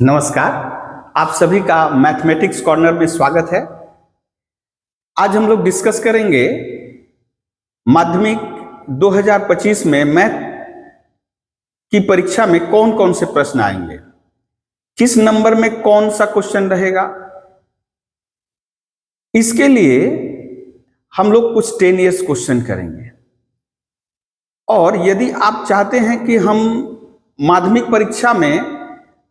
नमस्कार। आप सभी का मैथमेटिक्स कॉर्नर में स्वागत है। आज हम लोग डिस्कस करेंगे माध्यमिक 2025 में मैथ की परीक्षा में कौन कौन से प्रश्न आएंगे, किस नंबर में कौन सा क्वेश्चन रहेगा। इसके लिए हम लोग कुछ 10 इयर्स क्वेश्चन करेंगे और यदि आप चाहते हैं कि हम माध्यमिक परीक्षा में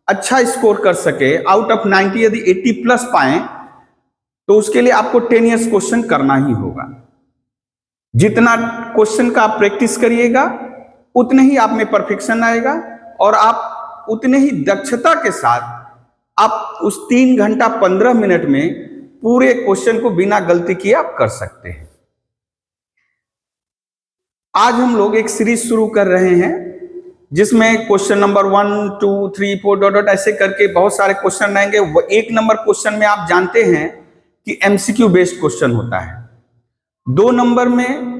अच्छा स्कोर कर सके, आउट ऑफ 90 यदि 80 प्लस पाएं, तो उसके लिए आपको 10 इयर्स क्वेश्चन करना ही होगा। जितना क्वेश्चन का आप प्रैक्टिस करिएगा उतने ही आप में परफेक्शन आएगा और आप उतने ही दक्षता के साथ आप उस 3 घंटा 15 मिनट में पूरे क्वेश्चन को बिना गलती किए आप कर सकते हैं। आज हम लोग एक सीरीज शुरू कर रहे हैं जिसमें क्वेश्चन नंबर 1, 2, 3, 4 डॉट डॉट ऐसे करके बहुत सारे क्वेश्चन रहेंगे। एक नंबर क्वेश्चन में आप जानते हैं कि एमसीक्यू बेस्ड क्वेश्चन होता है। 2 नंबर में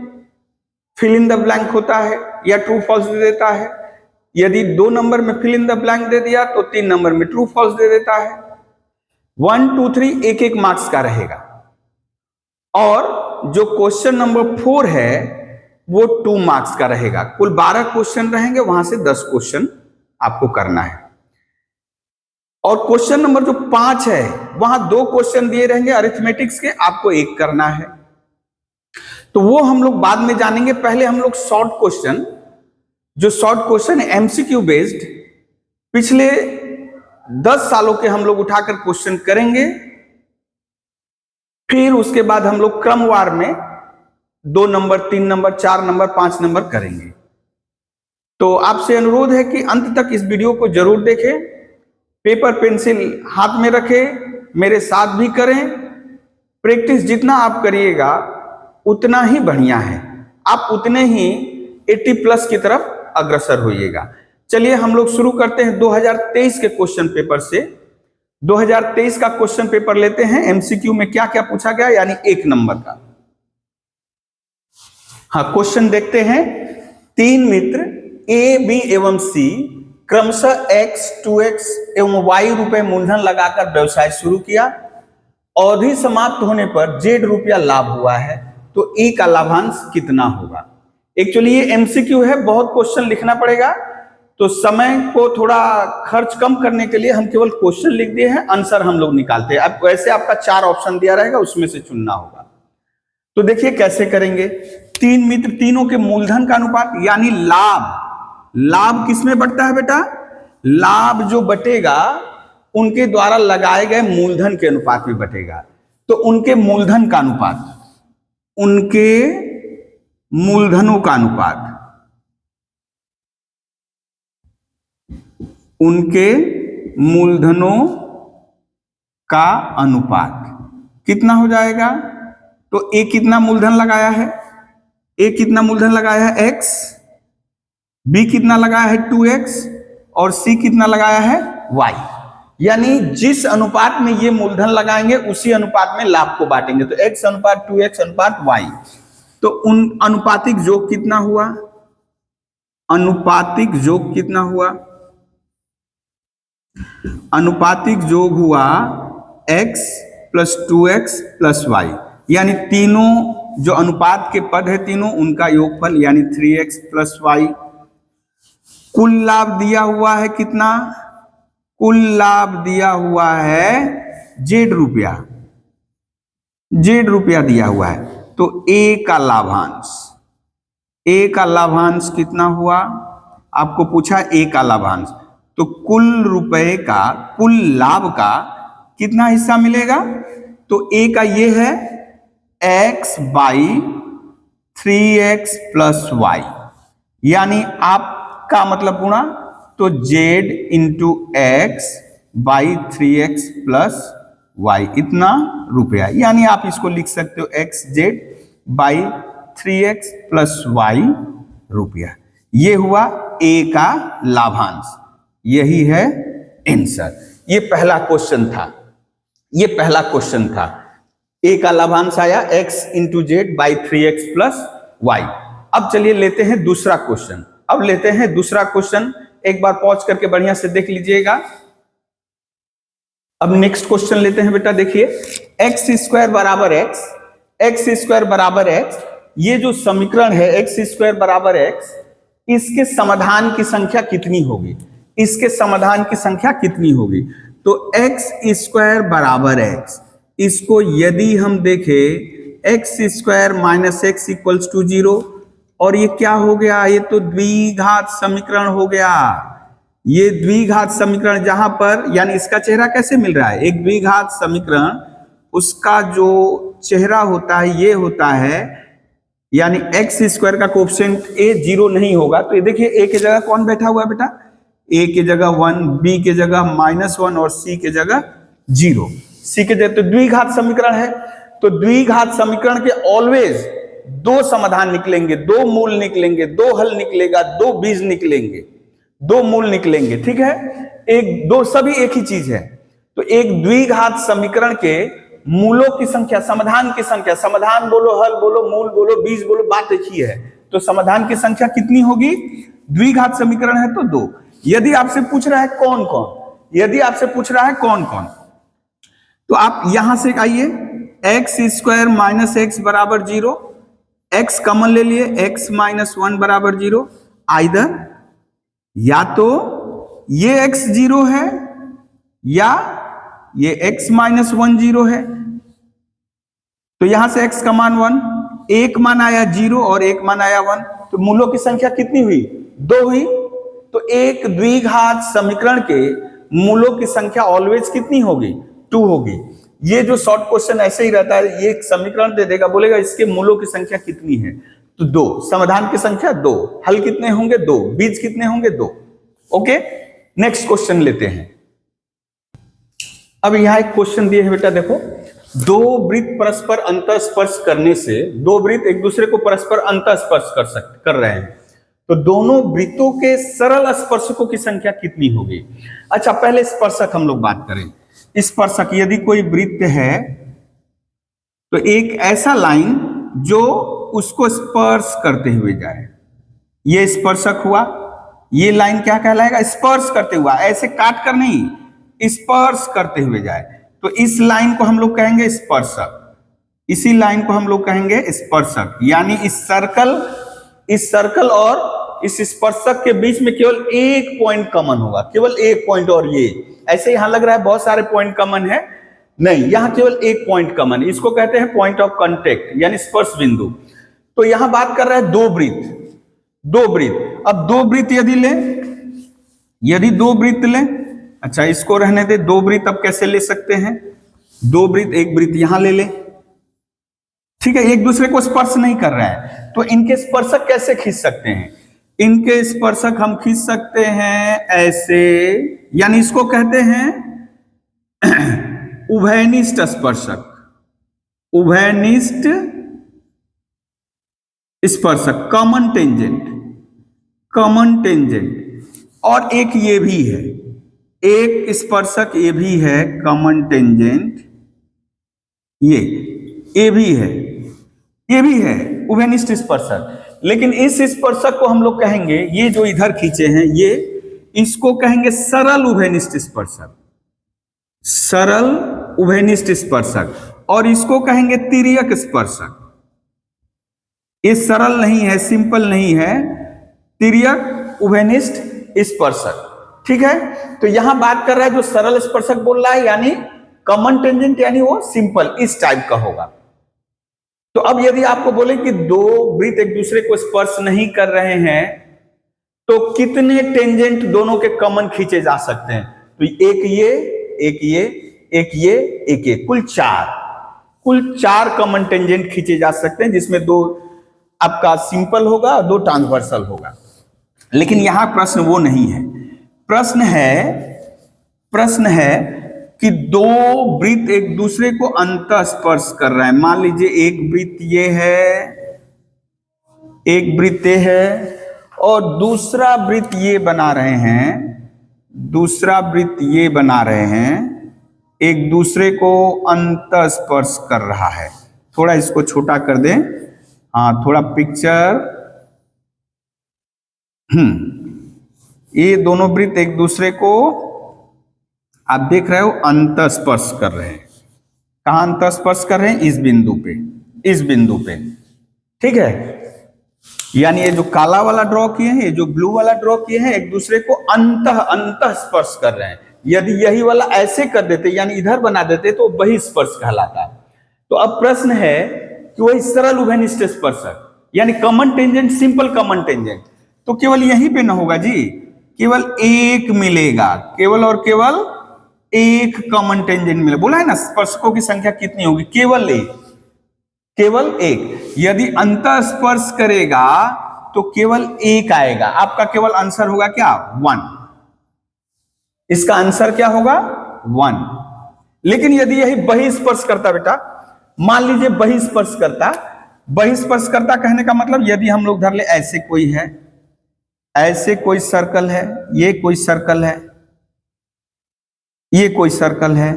फिल इन द ब्लैंक होता है या ट्रू फॉल्स दे देता है। यदि 2 नंबर में फिल इन द ब्लैंक दे दिया तो 3 नंबर में ट्रू फॉल्स दे देता है। 1, 2, 3 एक मार्क्स का रहेगा और जो क्वेश्चन नंबर 4 है वो 2 मार्क्स का रहेगा। कुल 12 क्वेश्चन रहेंगे, वहां से 10 क्वेश्चन आपको करना है। और क्वेश्चन नंबर जो 5 है वहां 2 क्वेश्चन दिए रहेंगे अरिथमेटिक्स के, आपको 1 करना है। तो वो हम लोग बाद में जानेंगे। पहले हम लोग शॉर्ट क्वेश्चन, जो शॉर्ट क्वेश्चन है एमसीक्यू बेस्ड, पिछले 10 सालों के हम लोग उठाकर क्वेश्चन करेंगे। फिर उसके बाद हम लोग क्रमवार में 2 नंबर, 3 नंबर, 4 नंबर, 5 नंबर करेंगे। तो आपसे अनुरोध है कि अंत तक इस वीडियो को जरूर देखें, पेपर पेंसिल हाथ में रखें, मेरे साथ भी करें। प्रैक्टिस जितना आप करिएगा उतना ही बढ़िया है, आप उतने ही 80 प्लस की तरफ अग्रसर होइएगा। चलिए हम लोग शुरू करते हैं 2023 के क्वेश्चन पेपर से। 2023 का क्वेश्चन पेपर लेते हैं। एमसीक्यू में क्या क्या पूछा गया, यानी 1 नंबर का। हाँ, क्वेश्चन देखते हैं। 3 मित्र ए, बी एवं सी क्रमशः x, 2x एवं y रुपए मूलधन लगाकर व्यवसाय शुरू किया। अवधि समाप्त होने पर z रुपया लाभ हुआ है, तो ए का लाभांश कितना होगा। एक्चुअली ये एमसीक्यू है, बहुत क्वेश्चन लिखना पड़ेगा, तो समय को थोड़ा खर्च कम करने के लिए हम केवल क्वेश्चन लिख दिए हैं, आंसर हम लोग निकालते हैं। अब वैसे आपका 4 ऑप्शन दिया रहेगा, उसमें से चुनना होगा। तो देखिए कैसे करेंगे। 3 मित्र, तीनों के मूलधन का अनुपात यानी लाभ किसमें बढ़ता है बेटा? लाभ जो बटेगा उनके द्वारा लगाए गए मूलधन के अनुपात में बटेगा। तो उनके मूलधन का अनुपात, उनके मूलधनों का अनुपात, उनके मूलधनों का अनुपात कितना हो जाएगा? तो ए कितना मूलधन लगाया है? ए कितना मूलधन लगाया है? x, बी कितना लगाया है? 2x और सी कितना लगाया है? y। यानी जिस अनुपात में ये मूलधन लगाएंगे उसी अनुपात में लाभ को बांटेंगे। तो x अनुपात 2x अनुपात y। तो उन अनुपातिक योग कितना हुआ? अनुपातिक योग कितना हुआ? अनुपातिक योग हुआ x plus 2x plus y, यानी तीनों जो अनुपात के पद है तीनों, उनका योगफल यानी 3x प्लस y। कुल लाभ दिया हुआ है कितना? कुल लाभ दिया हुआ है z रुपया, z रुपया दिया हुआ है। तो a का लाभांश कितना हुआ? आपको पूछा a का लाभांश, तो कुल रुपए का, कुल लाभ का कितना हिस्सा मिलेगा? तो a का ये है x by 3x plus y, यानी आपका मतलब गुणा, तो z into x by 3x plus y, इतना रुपया। यानी आप इसको लिख सकते हो xz by 3x plus y रुपया। ये हुआ a का लाभांश, यही है आंसर। ये पहला क्वेश्चन था। ए का लाभांश आया x into Z by 3x plus y। अब चलिए लेते हैं दूसरा क्वेश्चन। एक बार पॉज करके बढ़िया से देख लीजिएगा। अब नेक्स्ट क्वेश्चन लेते हैं बेटा, देखिए एक्स स्क्वायर बराबर एक्स, एक्स स्क्वायर बराबर एक्स, ये जो समीकरण है एक्स स्क्वायर बराबर एक्स, इसके समाधान की संख्या कितनी होगी, इसके समाधान की संख्या कितनी होगी। तो एक्स स्क्वायर बराबर एक्स, इसको यदि हम देखें x square minus x equals to 0, और ये क्या हो गया, ये तो द्विघात समीकरण हो गया। ये द्विघात समीकरण जहां पर, यानी इसका चेहरा कैसे मिल रहा है, एक द्विघात समीकरण उसका जो चेहरा होता है ये होता है, यानी एक्स स्क्वायर का कोएफिशिएंट ए 0 नहीं होगा। तो ये देखिए ए की जगह कौन बैठा हुआ है बेटा, ए की जगह 1, बी की जगह -1 और सी की जगह 0। सी के जगह, तो द्विघात समीकरण है, तो द्विघात समीकरण के ऑलवेज दो समाधान निकलेंगे, दो मूल निकलेंगे, दो हल निकलेगा, दो बीज निकलेंगे, दो मूल निकलेंगे, ठीक है। एक दो सभी एक ही चीज है। तो एक द्विघात समीकरण के मूलों की संख्या, समाधान की संख्या, समाधान बोलो, हल बोलो, मूल बोलो, बीज बोलो, बात एक ही है। तो समाधान की संख्या कितनी होगी, द्विघात समीकरण है तो 2। यदि आपसे पूछ रहा है कौन कौन, यदि आपसे पूछ रहा है कौन कौन, तो आप यहां से आइए, एक्स स्क्वायर माइनस एक्स बराबर 0, एक्स कॉमन ले लिए, एक्स माइनस 1 बराबर 0। आइदर या तो ये x 0 है या ये x माइनस 1 0 है। तो यहां से x का मान 1, एक मान आया 0 और एक मान आया 1, तो मूलों की संख्या कितनी हुई, 2 हुई। तो एक द्विघात समीकरण के मूलों की संख्या ऑलवेज कितनी होगी, 2 होगी। ये जो शॉर्ट क्वेश्चन ऐसे ही रहता है, ये एक समीकरण दे देगा, बोलेगा इसके मूलों की संख्या कितनी है, तो 2, समाधान की संख्या 2, हल कितने होंगे 2, बीज कितने होंगे 2। ओके, नेक्स्ट क्वेश्चन लेते हैं। अब यहां एक क्वेश्चन दिए हैं बेटा, देखो, दो वृत्त परस्पर अंतःस्पर्श करने से, दो वृत्त एक दूसरे को परस्पर अंतःस्पर्श कर रहे हैं, तो दोनों वृत्तों के सरल स्पर्शकों की संख्या कितनी होगी। अच्छा, पहले स्पर्शक हम लोग बात करें। स्पर्शक, यदि कोई वृत्त है तो एक ऐसा लाइन जो उसको स्पर्श करते हुए जाए, ये स्पर्शक हुआ। ये लाइन क्या कहलाएगा, स्पर्श करते हुआ, ऐसे काट कर नहीं, स्पर्श करते हुए जाए, तो इस लाइन को हम लोग कहेंगे स्पर्शक, इसी लाइन को हम लोग कहेंगे स्पर्शक। यानी इस सर्कल और इस स्पर्शक के बीच में केवल एक पॉइंट कॉमन होगा, केवल एक पॉइंट। और ये ऐसे यहां लग रहा है बहुत सारे पॉइंट कॉमन है, नहीं, यहां केवल एक पॉइंट कॉमन, इसको कहते हैं पॉइंट ऑफ कांटेक्ट, यानी स्पर्श बिंदु। तो यहां बात कर रहा है दो वृत्त, दो वृत्त। अब दो वृत्त यदि ले, यदि दो वृत्त ले, अच्छा इसको रहने दे, दो वृत्त अब कैसे ले सकते हैं, दो वृत्त, एक वृत्त यहां ले ले, ठीक है, एक दूसरे को स्पर्श नहीं कर रहा है, तो इनके स्पर्शक कैसे खींच सकते हैं, इनके स्पर्शक हम खींच सकते हैं ऐसे, यानी इसको कहते हैं उभयनिष्ठ स्पर्शक, उभयनिष्ठ स्पर्शक, कॉमन टेंजेंट, कॉमन टेंजेंट। और एक ये भी है, एक स्पर्शक ये भी है कॉमन टेंजेंट, ये भी है, ये भी है उभयनिष्ठ स्पर्शक। लेकिन इस स्पर्शक को हम लोग कहेंगे, ये जो इधर खींचे हैं ये, इसको कहेंगे सरल उभयनिष्ठ स्पर्शक, सरल उभयनिष्ठ स्पर्शक। और इसको कहेंगे तिर्यक स्पर्शक। ये सरल नहीं है, सिंपल नहीं है, तिर्यक उभयनिष्ठ स्पर्शक, ठीक है। तो यहां बात कर रहा है जो सरल स्पर्शक बोल रहा है, यानी कॉमन टेंजेंट, यानी वो सिंपल इस टाइप का होगा। तो अब यदि आपको बोले कि दो वृत्त एक दूसरे को स्पर्श नहीं कर रहे हैं, तो कितने टेंजेंट दोनों के कॉमन खींचे जा सकते हैं, तो एक ये, एक ये, एक ये, एक ये, कुल चार कॉमन टेंजेंट खींचे जा सकते हैं, जिसमें दो आपका सिंपल होगा और दो ट्रांसवर्सल होगा। लेकिन यहां प्रश्न वो नहीं है, प्रश्न है कि दो वृत्त एक दूसरे को अंतःस्पर्श कर रहे हैं। मान लीजिए एक वृत्त ये है, एक वृत्त ये है, और दूसरा वृत्त ये बना रहे हैं, दूसरा वृत्त ये बना रहे हैं, एक दूसरे को अंतःस्पर्श कर रहा है। थोड़ा इसको छोटा कर दें, हाँ थोड़ा पिक्चर, ये दोनों वृत्त एक दूसरे को आप देख रहे हो अंतस्पर्श कर रहे हैं। कहां अंतस्पर्श कर रहे हैं? इस बिंदु पे, इस बिंदु पे, ठीक है। यानी ये जो काला वाला ड्रॉ किए हैं, ये जो ब्लू वाला ड्रॉ किए हैं, एक दूसरे को अंतस्पर्श कर रहे हैं। यदि यही वाला ऐसे कर देते, यानी इधर बना देते, तो बहिस्पर्श कहलाता है। तो अब प्रश्न है कि वही सरल उभयनिष्ठ स्पर्शक, यानी common tangent, simple common tangent, तो केवल यहीं पे ना होगा जी, केवल एक मिलेगा, केवल और केवल एक कॉमन टेंजेंट मिलेगा। बोला है ना स्पर्शकों की संख्या कितनी होगी? केवल एक, केवल एक। यदि अंतस्पर्श करेगा तो केवल एक आएगा। आपका केवल आंसर होगा क्या? 1। इसका आंसर क्या होगा? 1। लेकिन यदि यही बहिस्पर्श करता बेटा, मान लीजिए बहिस्पर्श करता, बहिस्पर्श करता कहने का मतलब यदि हम लोग धर ले ऐसे कोई है, ऐसे कोई सर्कल है, ये कोई सर्कल है, ये कोई सर्कल है,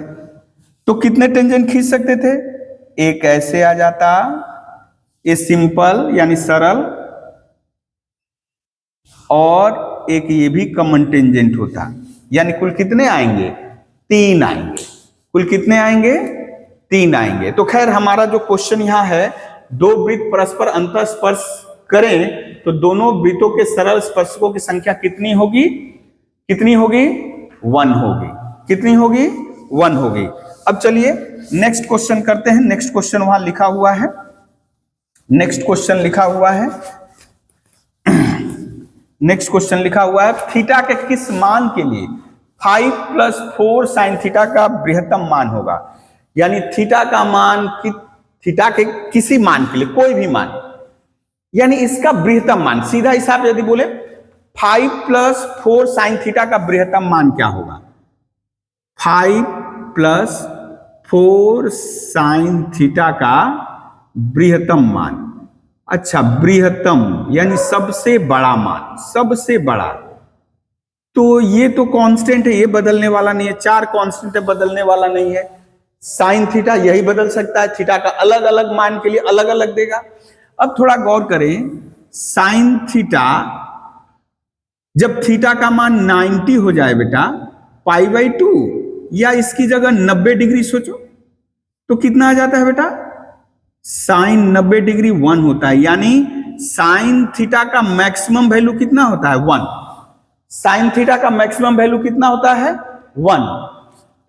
तो कितने टेंजेंट खींच सकते थे? एक ऐसे आ जाता, ये सिंपल यानी सरल, और एक ये भी कॉमन टेंजेंट होता, यानी कुल कितने आएंगे? 3 आएंगे। कुल कितने आएंगे? 3 आएंगे। तो खैर हमारा जो क्वेश्चन यहां है, दो वृत्त परस्पर अंतस्पर्श करें तो दोनों वृत्तों के सरल स्पर्शकों की संख्या कितनी होगी? कितनी होगी? 1 होगी। कितनी होगी? 1 होगी। अब चलिए नेक्स्ट क्वेश्चन करते हैं। नेक्स्ट क्वेश्चन वहां लिखा हुआ है, नेक्स्ट क्वेश्चन लिखा हुआ है, नेक्स्ट क्वेश्चन लिखा हुआ है, थीटा के किस मान के लिए 5 + 4 sin थीटा का बृहत्तम मान होगा? यानी थीटा का मान, थीटा के किसी मान के लिए, कोई भी मान, यानी इसका बृहत्तम मान, सीधा हिसाब यदि बोले 5 + 4 sin थीटा का बृहत्तम मान क्या होगा? 5 + 4 sin थीटा का बृहत्तम मान। अच्छा, बृहत्तम यानी सबसे बड़ा मान, सबसे बड़ा। तो ये तो कांस्टेंट है, ये बदलने वाला नहीं है। 4 कांस्टेंट है, बदलने वाला नहीं है। साइन थीटा यही बदल सकता है, थीटा का अलग अलग मान के लिए अलग अलग देगा। अब थोड़ा गौर करें, साइन थीटा जब थीटा का मान 90 हो जाए बेटा, π/2, या इसकी जगह 90 डिग्री सोचो, तो कितना आ जाता है बेटा? साइन 90 डिग्री 1 होता है। यानी साइन थीटा का मैक्सिमम वैल्यू कितना होता है? 1। साइन थीटा का मैक्सिमम वैल्यू कितना होता है? 1।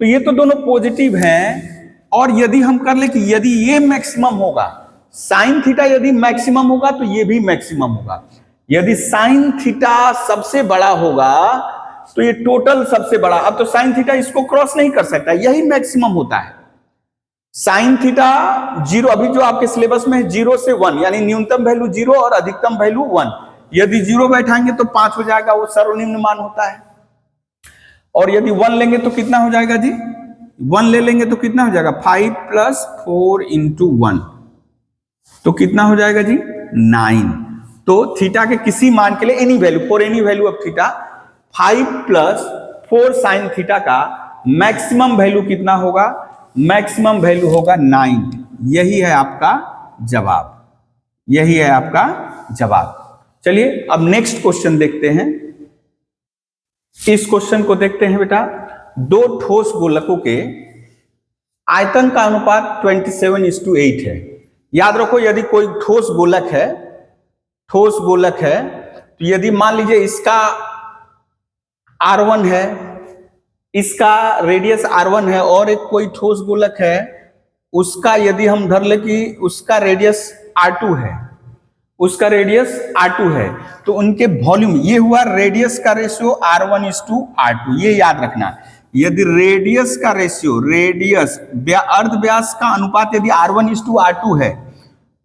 तो ये तो दोनों पॉजिटिव हैं। और यदि हम कर ले कि यदि ये मैक्सिमम होगा, साइन थीटा यदि मैक्सिमम होगा तो ये भी मैक्सिमम होगा। यदि साइन थीटा सबसे बड़ा होगा तो ये टोटल सबसे बड़ा। अब तो साइन थीटा इसको क्रॉस नहीं कर सकता, यही मैक्सिमम होता है। साइन थीटा 0, अभी जो आपके सिलेबस में है 0 से 1, यानी न्यूनतम वैल्यू 0 और अधिकतम वैल्यू 1। यदि 0 बैठाएंगे तो 5 हो जाएगा, वो सर्वनिम्न मान होता है। और यदि 1 लेंगे तो कितना हो जाएगा जी? 1 ले लेंगे तो कितना हो जाएगा? 5 + 4 × 1, तो कितना हो जाएगा जी? 9। तो थीटा के किसी मान के लिए any value, for any value of theta, 5 + 4 sin theta का मैक्सिमम वैल्यू कितना होगा? मैक्सिमम वैल्यू होगा 9। यही है आपका जवाब, यही है आपका जवाब। चलिए अब नेक्स्ट क्वेश्चन देखते हैं। इस क्वेश्चन को देखते हैं बेटा। दो ठोस गोलकों के आयतन का अनुपात 27:8 है। याद रखो, यदि कोई ठोस गोलक है, ठोस गोलक है, तो यदि मान लीजिए इसका R1 है, इसका रेडियस R1 है, और एक कोई ठोस गोलक है, उसका यदि हम धर ले कि उसका रेडियस R2 है, उसका रेडियस R2 है, तो उनके वॉल्यूम, ये हुआ रेडियस का रेशियो R1:R2। ये याद रखना, यदि रेडियस का रेशियो, रेडियस अर्ध व्यास का अनुपात यदि R1:R2 है,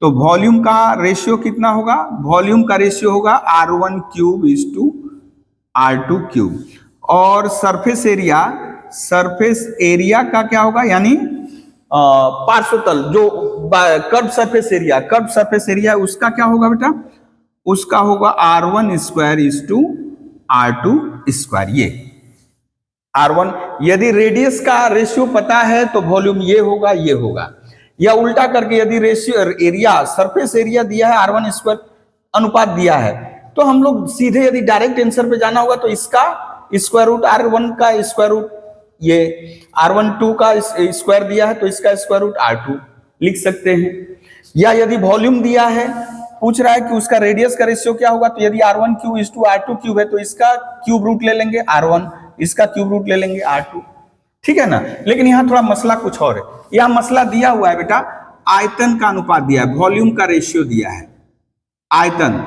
तो वॉल्यूम का रेशियो कितना होगा? वॉल्यूम का रेशियो होगा R1³ और सरफेस एरिया, सरफेस एरिया का क्या होगा? यानी पार्श्वतल जो curve surface area, curve surface area, उसका क्या होगा बेटा? उसका होगा R1² R2²। ये R1, यदि रेडियस का रेशियो पता है तो वॉल्यूम ये होगा, ये होगा। या उल्टा करके यदि रेशियो एरिया, सरफेस एरिया दिया है R1² अनुपात दिया है, तो हम लोग सीधे यदि डायरेक्ट आंसर पे जाना होगा तो इसका √R1 का स्क्वायर रूट ये R12 का स्क्वायर दिया है तो इसका स्क्वायर रूट R2 लिख सकते हैं। या यदि वॉल्यूम दिया है, पूछ रहा है कि उसका रेडियस का रेशियो क्या होगा, तो यदि R1 cube is to R2 cube है तो इसका क्यूब रूट ले लेंगे R1, इसका क्यूब रूट ले लेंगे R2, ठीक है ना। लेकिन यहाँ थोड़ा मसला कुछ और है। यहाँ मसला दिया हुआ है बेटा, आयतन का अनुपात दिया है, वॉल्यूम का रेशियो दिया है, आयतन,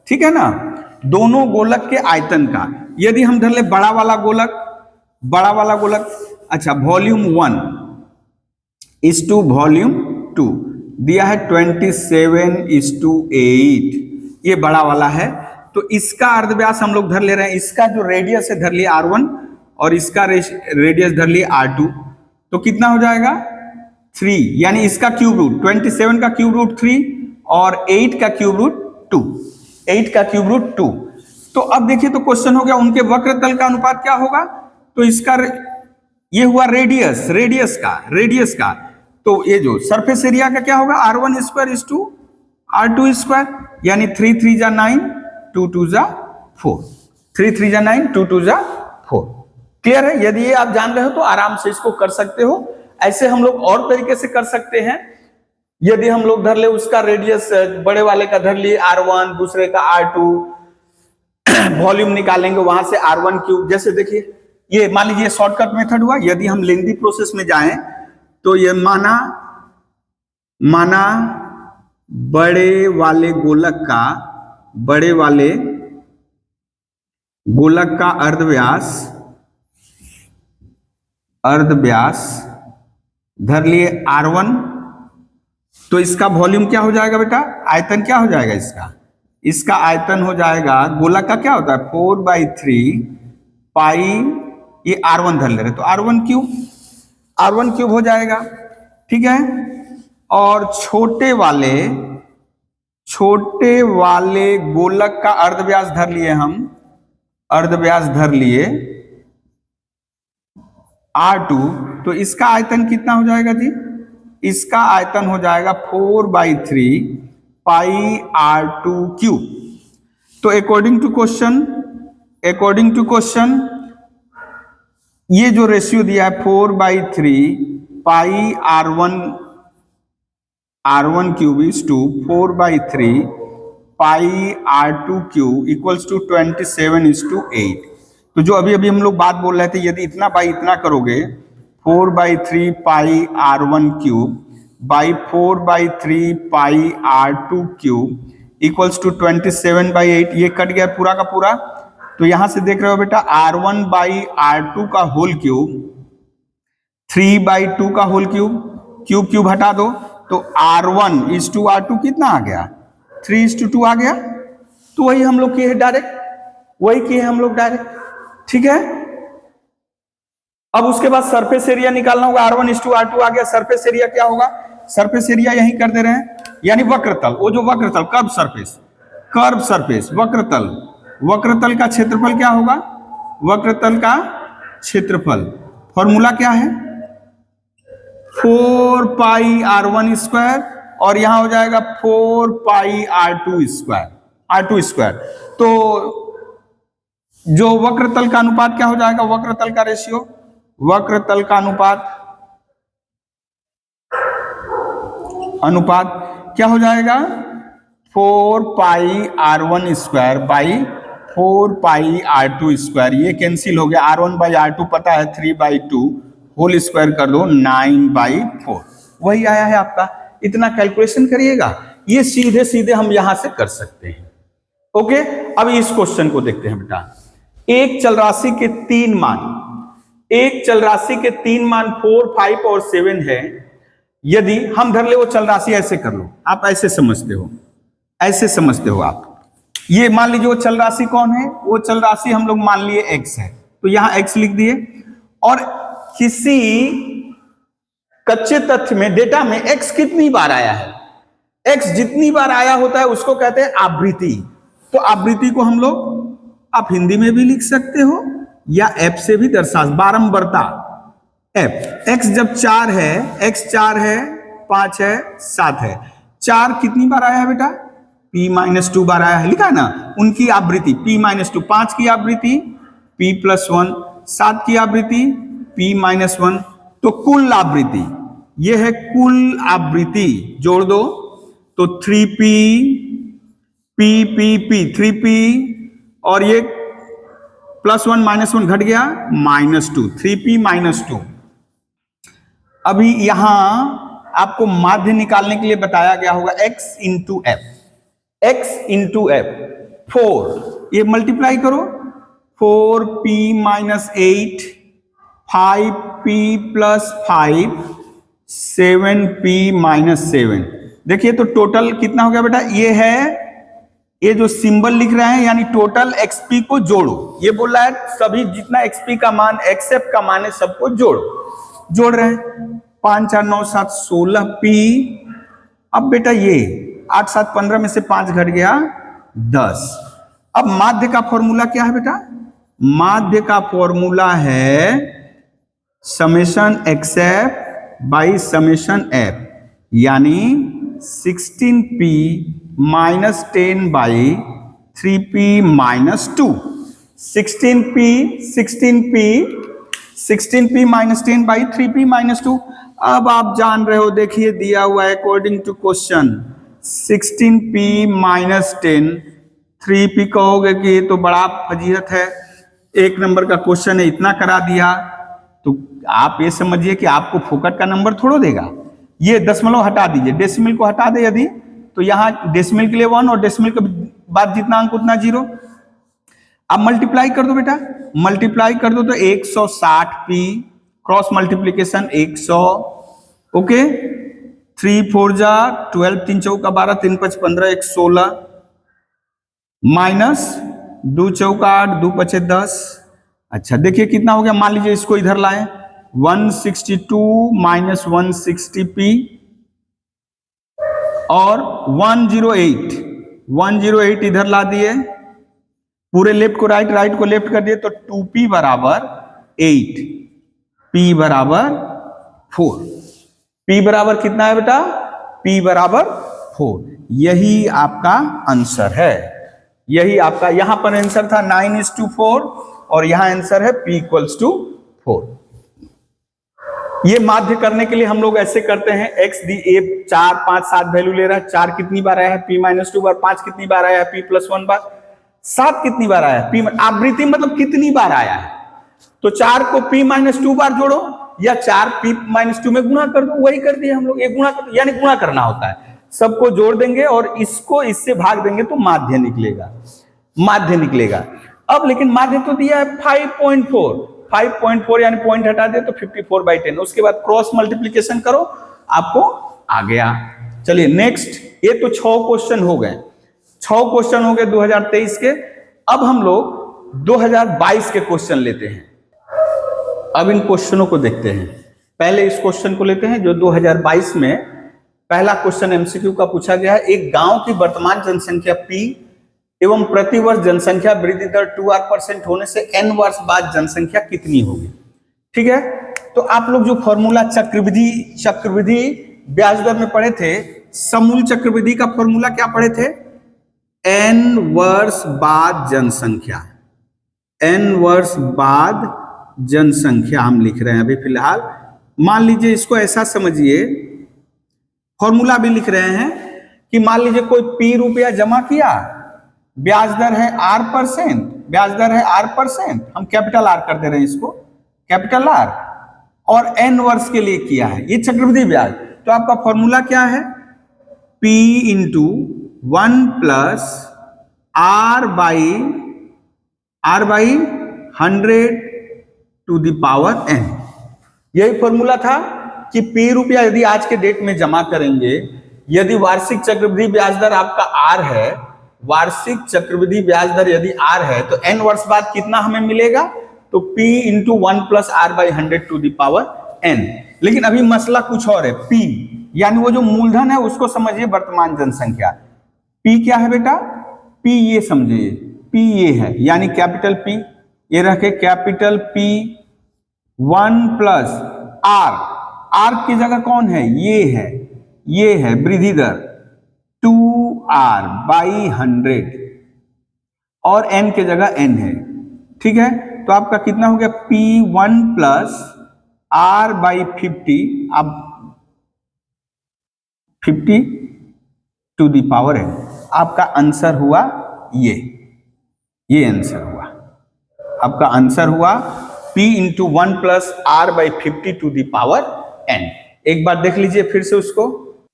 ठीक है ना, दोनों गोलक के आयतन का। यदि हम धर ले बड़ा वाला गोलक, अच्छा वॉल्यूम 1 इज टू वॉल्यूम 2 दिया है 27:8, ये बड़ा वाला है। तो इसका अर्धव्यास हम लोग धर ले रहे हैं, इसका जो रेडियस है धर लिए R1 और इसका रेडियस धर लिए R2, तो कितना हो जाएगा 3, यानी इसका क्यूब रूट 27 का क्यूब रूट 3 और 8 का क्यूब रूट 2, 8 का क्यूब रूट 2। तो अब देखिए तो क्वेश्चन हो गया उनके वक्र तल का अनुपात क्या होगा, तो इसका ये हुआ रेडियस का, तो ये जो सरफेस एरिया का क्या होगा R1 square is to R2 square, यानी 3 3 जा 9, 2 2 जा 4, 3 3 जा 9, 2 2 जा 4। क्लियर है। यदि ये आप जान रहे हो तो आराम से इसको कर सकते हो। ऐसे हम लोग और तरीके से कर सकते हैं। यदि हम लोग धर ले उसका रेडियस बड़े वाले का धर लिए R1, दूसरे का R2, वॉल्यूम निकालेंगे वहां से R1 क्यूब। जैसे देखिए ये मान लीजिए शॉर्टकट मेथड हुआ। यदि हम लेंथी प्रोसेस में जाएं तो ये माना बड़े वाले गोलक का अर्धव्यास धर लिए R1, तो इसका वॉल्यूम क्या हो जाएगा बेटा, आयतन क्या हो जाएगा इसका आयतन हो जाएगा, गोलक का क्या होता है 4/3 पाई, ये R1 धर ले रहे तो R1 क्यूब हो जाएगा, ठीक है। और छोटे वाले गोलक का अर्धव्यास धर लिए R2, तो इसका आयतन कितना हो जाएगा जी, इसका आयतन हो जाएगा 4/3 पाई R2 क्यूब। तो अकॉर्डिंग टू क्वेश्चन ये जो रेशियो दिया है 4/3 pi R1 cube is to 4/3 pi R2 cube equals to 27:8। तो जो अभी हम लोग बात बोल रहे थे, यदि इतना बाई इतना करोगे 4/3 pi R1 cube by 4/3 pi R2 cube equals to 27/8, ये कट गया पूरा का पूरा। तो यहां से देख रहे हो बेटा R1/R2 का होल क्यूब 3/2 का होल क्यूब हटा दो, तो R1 इज टू R2 कितना आ गया 3:2 आ गया। तो वही हम लोग किए डायरेक्ट, ठीक है। अब उसके बाद सरफेस एरिया निकालना होगा, R1 इज टू R2 आ गया। सरफेस एरिया क्या होगा, सरफेस एरिया यही कर दे रहे हैं, यानी वक्रतल, वो जो वक्रतल कर्व सरफेस वक्रतल का क्षेत्रफल क्या होगा, वक्रतल का क्षेत्रफल फॉर्मूला क्या है 4 पाई R1 स्क्वायर और यहां हो जाएगा 4 पाई R2 स्क्वायर। तो जो वक्रतल का अनुपात क्या हो जाएगा, वक्रतल का रेशियो, वक्रतल का अनुपात क्या हो जाएगा 4 पाई R1 square by 4 pi R2 square. ये कैंसिल हो गया, R1/R2 पता है 3/2 होल स्क्वायर कर दो 9/4, वही आया है आपका। इतना कैलकुलेशन करिएगा, ये सीधे हम यहां से कर सकते हैं। ओके, अब इस क्वेश्चन को देखते हैं बेटा। एक चल राशि के तीन मान 4, 5 और 7 है। यदि हम धर ले वो चल राशि, ऐसे कर लो आप, ऐसे समझते हो आप। ये मान लीजिए वो चल राशि कौन है, वो चल राशि हम लोग मान लिए x है, तो यहां x लिख दिए। और किसी कच्चे तथ्य में डेटा में x कितनी बार आया है, x जितनी बार आया होता है उसको कहते हैं आवृत्ति। तो आवृत्ति को हम लोग आप हिंदी में भी लिख सकते हो या f से भी दर्शा, बारंबारता f। x जब 4 है, x 4 है, 5 है, 7 है, 4 कितनी बार आया है बेटा, p-2 बार आया है, लिखा है ना। उनकी आवृत्ति p-2, 5 की आवृत्ति p+1, 7 की आवृत्ति P-1, तो कुल आवृत्ति, ये है कुल आवृत्ति, जोड़ दो तो 3P, P 3P, और ये +1 -1 घट गया -2, 3P -2। अभी यहां आपको माध्य निकालने के लिए बताया गया होगा x इंटू एफ 4, ये मल्टीप्लाई करो, 4P -8, 5P + 5, 7P -7। देखिए तो टोटल कितना हो गया बेटा, ये है, ये जो सिंबल लिख रहे हैं यानी टोटल XP को जोड़ो, ये बोल रहा है सभी जितना XP का मान, XF का मान है, सबको जोड़ो, जोड़ रहे हैं। 5 4 9 7 16P। अब बेटा ये 8 7 15 में से 5 घट गया 10। अब माध्य का फॉर्मूला क्या है बेटा, माध्य का फॉर्मूला है summation XF by summation F, यानी 16P -10 by 3P -2। 16P -10 by 3P -2। अब आप जान रहे हो, देखिए दिया हुआ है according to question 16P -10 3P, कहोगे कि ये तो बड़ा फजीहत है, 1 नंबर का क्वेश्चन है, इतना करा दिया, तो आप ये समझिए कि आपको फोकट का नंबर थोड़ा देगा। ये दशमलव हटा दीजिए, डेसिमल को हटा दे यदि, तो यहाँ डेसिमल के लिए 1 और डेसिमल के बाद जितना अंक उतना 0। अब मल्टीप्लाई कर दो बेटा, मल्टीप्लाई कर दो तो 160P, क्रॉस मल्टीप्लीकेशन 100, ओके, 3 4 जा 12, 3 चौका 12, 3 5 15, 1 16, माइनस 2 चौका 8, 2 5 10। अच्छा देखिए कितना हो गया, मान लीजिए इसको इधर लाएं, 162 - 160P और 108 इधर ला दिए, पूरे लेफ्ट को राइट, राइट को लेफ्ट कर दिए, तो 2P बराबर 8, P बराबर 4। P बराबर कितना है बेटा, P बराबर 4। यही आपका आंसर है, यही आपका, यहां पर आंसर था 9:4 और यहां आंसर है P = 4। ये माध्य करने के लिए हम लोग ऐसे करते हैं, x दी a 4 5 7 वैल्यू ले रहा है, 4 कितनी बार आया है, P -2 बार, 5 कितनी बार आया है, P +1 बार, 7 कितनी बार आया है, P आवृत्ति मतलब कितनी बार आया है, तो 4 को P -2 बार जोड़ो या 4 P -2 में गुणा कर दो, वही कर दिए हम लोग, ये गुणा कर, यानी गुणा करना होता है, सबको जोड़ देंगे और इसको इससे भाग देंगे तो माध्य निकलेगा, माध्य निकलेगा। अब लेकिन माध्य तो दिया है 5.4 यानी पॉइंट हटा दे तो 54/10, उसके बाद क्रॉस मल्टीप्लीकेशन करो, आपको आ गया। चलिए नेक्स्ट, ये तो 6 क्वेश्चन हो गए, 6 क्वेश्चन हो गए 2023 के। अब हम लोग 2022 के क्वेश्चन लेते हैं। अब इन क्वेश्चनों को देखते हैं, पहले इस क्वेश्चन को लेते हैं जो 2022 में पहला क्वेश्चन एमसीक्यू का पूछा गया है। एक गांव की वर्तमान जनसंख्या P एवं प्रति वर्ष जनसंख्या वृद्धि दर 2% होने से n वर्ष बाद जनसंख्या कितनी होगी। ठीक है, तो आप लोग जो फॉर्मूला चक्रवृद्धि ब्याज दर में पढ़े थे, समूल चक्रवृद्धि का फॉर्मूला क्या पढ़े थे, n वर्ष बाद जनसंख्या, n वर्ष बाद जनसंख्या हम लिख रहे हैं अभी फिलहाल। मान लीजिए इसको ऐसा समझिए, फॉर्मूला भी लिख रहे हैं कि मान लीजिए कोई P रुपया जमा किया, ब्याज दर है R%, ब्याज दर है R%, हम कैपिटल R कर दे रहे हैं इसको, कैपिटल R, और n वर्ष के लिए किया है, ये चक्रवृद्धि ब्याज। तो आपका फॉर्मूला क्या है, P × 1 + R/100⁴n। यही फॉर्मूला था कि P रुपया यदि आज के डेट में जमा करेंगे, यदि वार्षिक चक्रवृद्धि ब्याज दर आपका R है, वार्षिक चक्रवृद्धि ब्याज दर यदि R है तो n वर्ष बाद कितना हमें मिलेगा, तो P × 1 + R/100⁴n। लेकिन अभी मसला कुछ और है, P यानी वो जो मूलधन है उसको समझिए, वर्तमान जनसंख्या। P क्या है बेटा, P ये समझिए, P ये है, यानी कैपिटल P, ये रखे कैपिटल P 1 + R की जगह कौन है, ये है वृद्धि दर 2R/100 और n के जगह n है। ठीक है, तो आपका कितना हो गया, P1 + r/50, अब 50 टू द पावर n, आपका आंसर हुआ ये आंसर हुआ, आपका आंसर हुआ p into 1 plus r/50 to the power n। एक बार देख लीजिए फिर से उसको,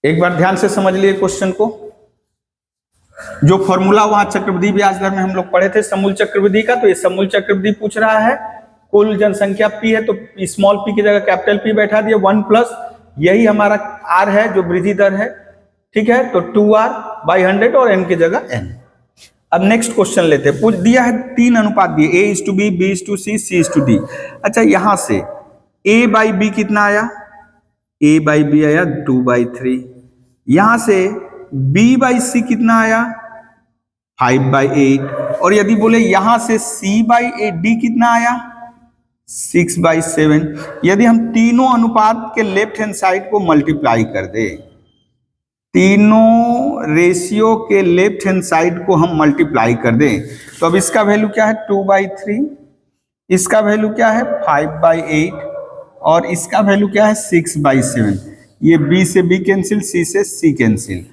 एक बार ध्यान से समझ लीजिए क्वेश्चन को। जो फॉर्मूला वहां चक्रवृद्धि ब्याज दर में हम लोग पढ़े थे समूल चक्रवृद्धि का, तो ये समूल चक्रवृद्धि पूछ रहा है। कुल जनसंख्या p है तो स्मॉल p की जगह कैपिटल P बैठा दिया, 1 प्लस यही हमारा r है जो वृद्धि दर है, ठीक है, तो 2r/100 और n की जगह n। अब नेक्स्ट क्वेश्चन लेते हैं। पूछ दिया है 3 अनुपात दिए, a:b, b:c, c:d। अच्छा, यहां से a/b कितना आया, a/b आया 2/3। यहां से b/c कितना आया 5/8, और यदि बोले यहां से c/d कितना आया 6/7। यदि हम तीनों अनुपात के लेफ्ट हैंड साइड को मल्टीप्लाई कर दे, तीनों रेशियो के लेफ्ट हैंड साइड को हम मल्टीप्लाई कर दें, तो अब इसका वैल्यू क्या है 2/3, इसका वैल्यू क्या है 5/8 और इसका वैल्यू क्या है 6/7। ये b से b कैंसिल, c से c कैंसिल,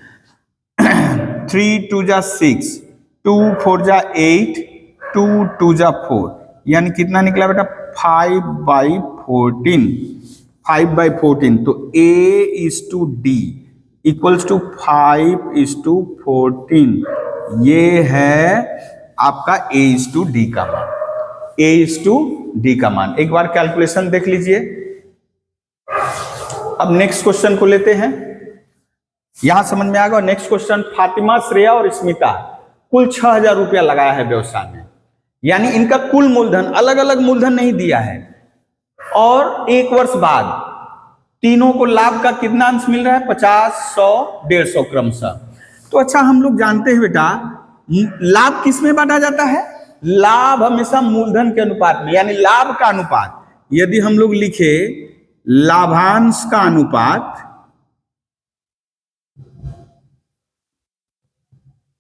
3 2 जा 6, 2 4 जा 8, 2 2 जा 4, यानी कितना निकला बेटा 5/14, 5/14। तो a:d इक्वल्स टू 5:14, ये है आपका a:d का मान, a:d का मान। एक बार कैलकुलेशन देख लीजिए। अब नेक्स्ट क्वेश्चन को लेते हैं, यहां समझ में आ गया। नेक्स्ट क्वेश्चन, फातिमा, श्रेया और स्मिता कुल 6,000 रुपया लगाया है व्यवसाय में, यानी इनका कुल मूलधन, अलग अलग मूलधन नहीं दिया है, और 1 वर्ष बाद तीनों को लाभ का कितना अंश मिल रहा है 50, 100, 150 क्रमशः। तो अच्छा, हम लोग जानते हैं बेटा लाभ किस में बांटा जाता है, लाभ हमेशा मूलधन के अनुपात में, यानी लाभ का अनुपात। यदि हम लोग लिखे लाभांश का अनुपात,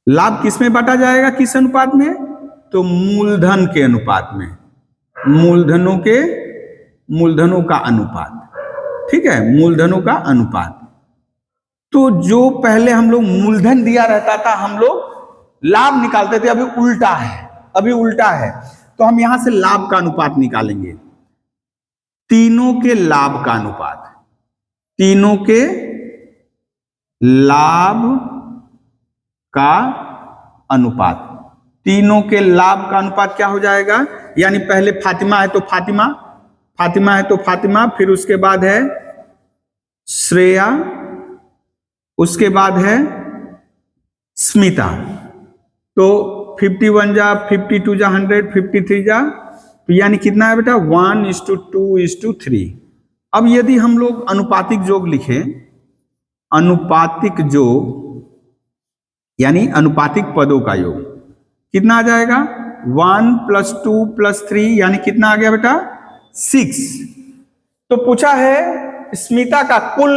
लाभ किस में बांटा जाएगा, किस अनुपात में, तो मूलधन के अनुपात में, मूलधनों का अनुपात, ठीक है, मूलधनों का अनुपात। तो जो पहले हम लोग मूलधन दिया रहता था हम लोग लाभ निकालते थे, अभी उल्टा है, तो हम यहां से लाभ का अनुपात निकालेंगे, तीनों के लाभ का अनुपात, तीनों के लाभ का अनुपात, तीनों के लाभ का अनुपात क्या हो जाएगा, यानी पहले फातिमा है तो फातिमा है तो फातिमा, फिर उसके बाद है श्रेया, उसके बाद है स्मिता। तो 51 जा 52 जा 100, 53 जा, तो यानी कितना है बेटा 1:2:3। अब यदि हम लोग अनुपातिक योग लिखें, अनुपातिक योग यानी अनुपातिक पदों का योग कितना आ जाएगा 1 + 2 + 3, यानी कितना आ गया बेटा 6। तो पूछा है स्मिता का कुल